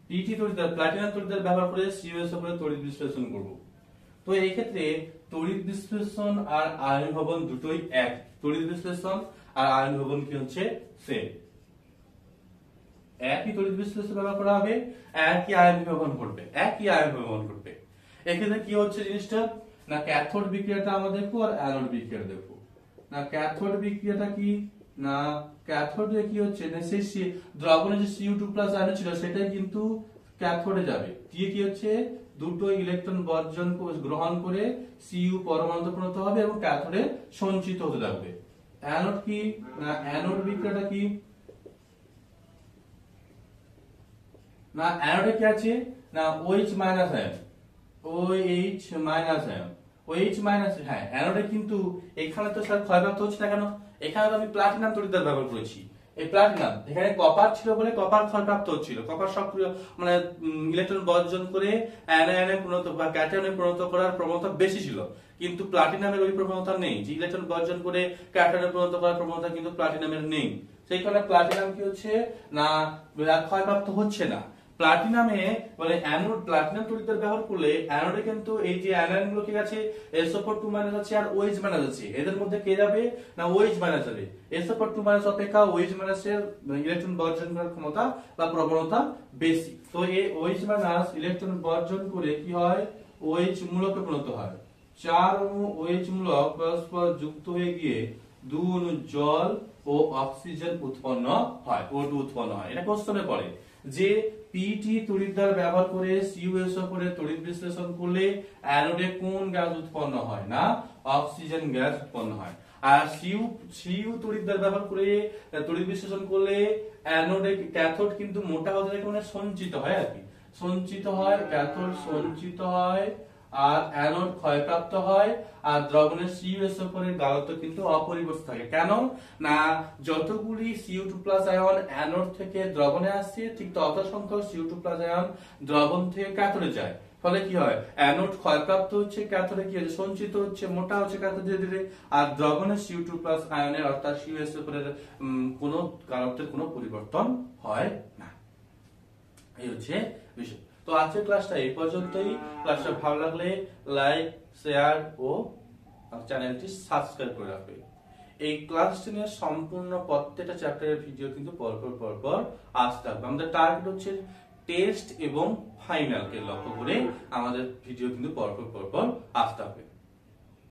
পিটি তড়িৎদ্বার প্লাটিনাম তড়িৎদ্বার ব্যবহার করে CuSO4 এর তড়িৎ বিশ্লেষণ করব। তো এই ক্ষেত্রে তড়িৎ বিশ্লেষণ আর আয়ন ভবন দুটোই এক, তড়িৎ বিশ্লেষণ আর আয়ন ভবন কি হচ্ছে সেম, একই তড়িৎ বিশ্লেষণ ব্যবহার করা হবে, একই আয়ন ভবন ঘটবে, এক্ষেত্রে কি হচ্ছে জিনিসটা না ক্যাথোড বিক্রিয়াটা আমরা দেখবো আর অ্যানোড বিক্রিয়া দেখবো। না ক্যাথোড বিক্রিয়াটা কি না ক্যাথোডে কি হচ্ছে না সেই দ্রবণে যে Cu2+ আয়ন ছিল সেটাই কিন্তু ক্যাথোডে যাবে, দিয়ে কি হচ্ছে দুটো ইলেকট্রন বর্জন গ্রহণ করে Cu পরমাণুতে পরিণত হবে এবং ক্যাথোডে সঞ্চিত হতে থাকবে। অ্যানোড কি না অ্যানোড বিক্রিয়াটা কি না অ্যানোডে কি আছে না OH- আয়ন, হ্যাঁ অ্যানোডে কিন্তু এখানে তো স্যার ক্ষয়প্রাপ্ত হচ্ছে না কেন, এখানে তো আমি প্লাটিনাম তড়িৎদ্বার ব্যবহার করেছি। এই প্লাটিনাম এখানে কপার ছিল বলে কপার ক্ষয়প্রাপ্ত হচ্ছিল, কপার সক্রিয় মানে ইলেকট্রন বর্জন করে অ্যানায়নে পরিণত বা ক্যাটায়নে পরিণত করার প্রবণতা বেশি ছিল, কিন্তু প্লাটিনামের ওই প্রবণতা নেই, যে ইলেকট্রন বর্জন করে ক্যাটায়নে পরিণত করার প্রবণতা কিন্তু প্লাটিনামের নেই। সেই কারণে প্লাটিনাম কি হচ্ছে না ক্ষয়প্রাপ্ত হচ্ছে না। প্লাটিনামে মানে অ্যানোড প্লাটিনাম তড়িৎদ্বার ব্যবহার করলে অ্যানোডে কিন্তু এই যে অ্যানায়ন গুলো কি আছে SO4 আছে আর OH- আছে, এদের মধ্যে কে যাবে না OH- যাবে। SO4 অপেক্ষা OH- এর ইলেকট্রন বর্জন করার ক্ষমতা বা প্রবণতা বেশি, তো এই OH- ইলেকট্রন বর্জন করে কি হয় OH মূলকে পরিণত হয়, 4 অণু OH মূলক পরস্পর যুক্ত হয়ে গিয়ে 2 অণু জল ও অক্সিজেন উৎপন্ন হয়, O2 উৎপন্ন হয়। এটা কোশ্চেনে পড়ে যে পিটি তড়িৎদ্বার ব্যবহার করে CuSO4 এর তড়িৎ বিশ্লেষণ করলে অ্যানোডে কোন গ্যাস উৎপন্ন হয় না অক্সিজেন গ্যাস উৎপন্ন হয়। আর সিইউ তড়িৎদ্বার ব্যবহার করে তড়িৎ বিশ্লেষণ করলে অ্যানোডে ক্যাথোড কিন্তু মোটা হতে থাকে মানে সঞ্চিত হয় আর কি, সঞ্চিত হয়, ক্যাথোড সঞ্চিত হয় আর অ্যানোড ক্ষয়প্রাপ্ত হয়, আর দ্রবণের CuSO4 এর গাঢ়ত্ব কিন্তু অপরিবর্তিত থাকে। কেন না যতগুলি Cu2+ আয়ন অ্যানোড থেকে দ্রবণে আসছে ঠিক তত সংখ্যক Cu2+ আয়ন দ্রবণ থেকে ক্যাথোডে যায়, ফলে কি হয় অ্যানোড ক্ষয়প্রাপ্ত হচ্ছে, ক্যাথোডে কি হচ্ছে সঞ্চিত হচ্ছে, মোটা হচ্ছে ক্যাথোড ধীরে ধীরে, আর দ্রবণের Cu2+ আয়নের অর্থাৎ CuSO4 এর কোনো গাঢ়ত্বের কোনো পরিবর্তন হয় না। এই হচ্ছে বিষয়। তো আজকের ক্লাসটা এই পর্যন্তই। ক্লাসটা ভালো লাগলে লাইক শেয়ার ও চ্যানেলটি সাবস্ক্রাইব করে রাখবে। এই ক্লাসটি নিয়ে সম্পূর্ণ প্রত্যেকটা চ্যাপ্টারের ভিডিও কিন্তু পরপর আসতে থাকবে। আমাদের টার্গেট হচ্ছে টেস্ট এবং ফাইনালকে লক্ষ্য করে আমাদের ভিডিও কিন্তু পরপর আসতে হবে।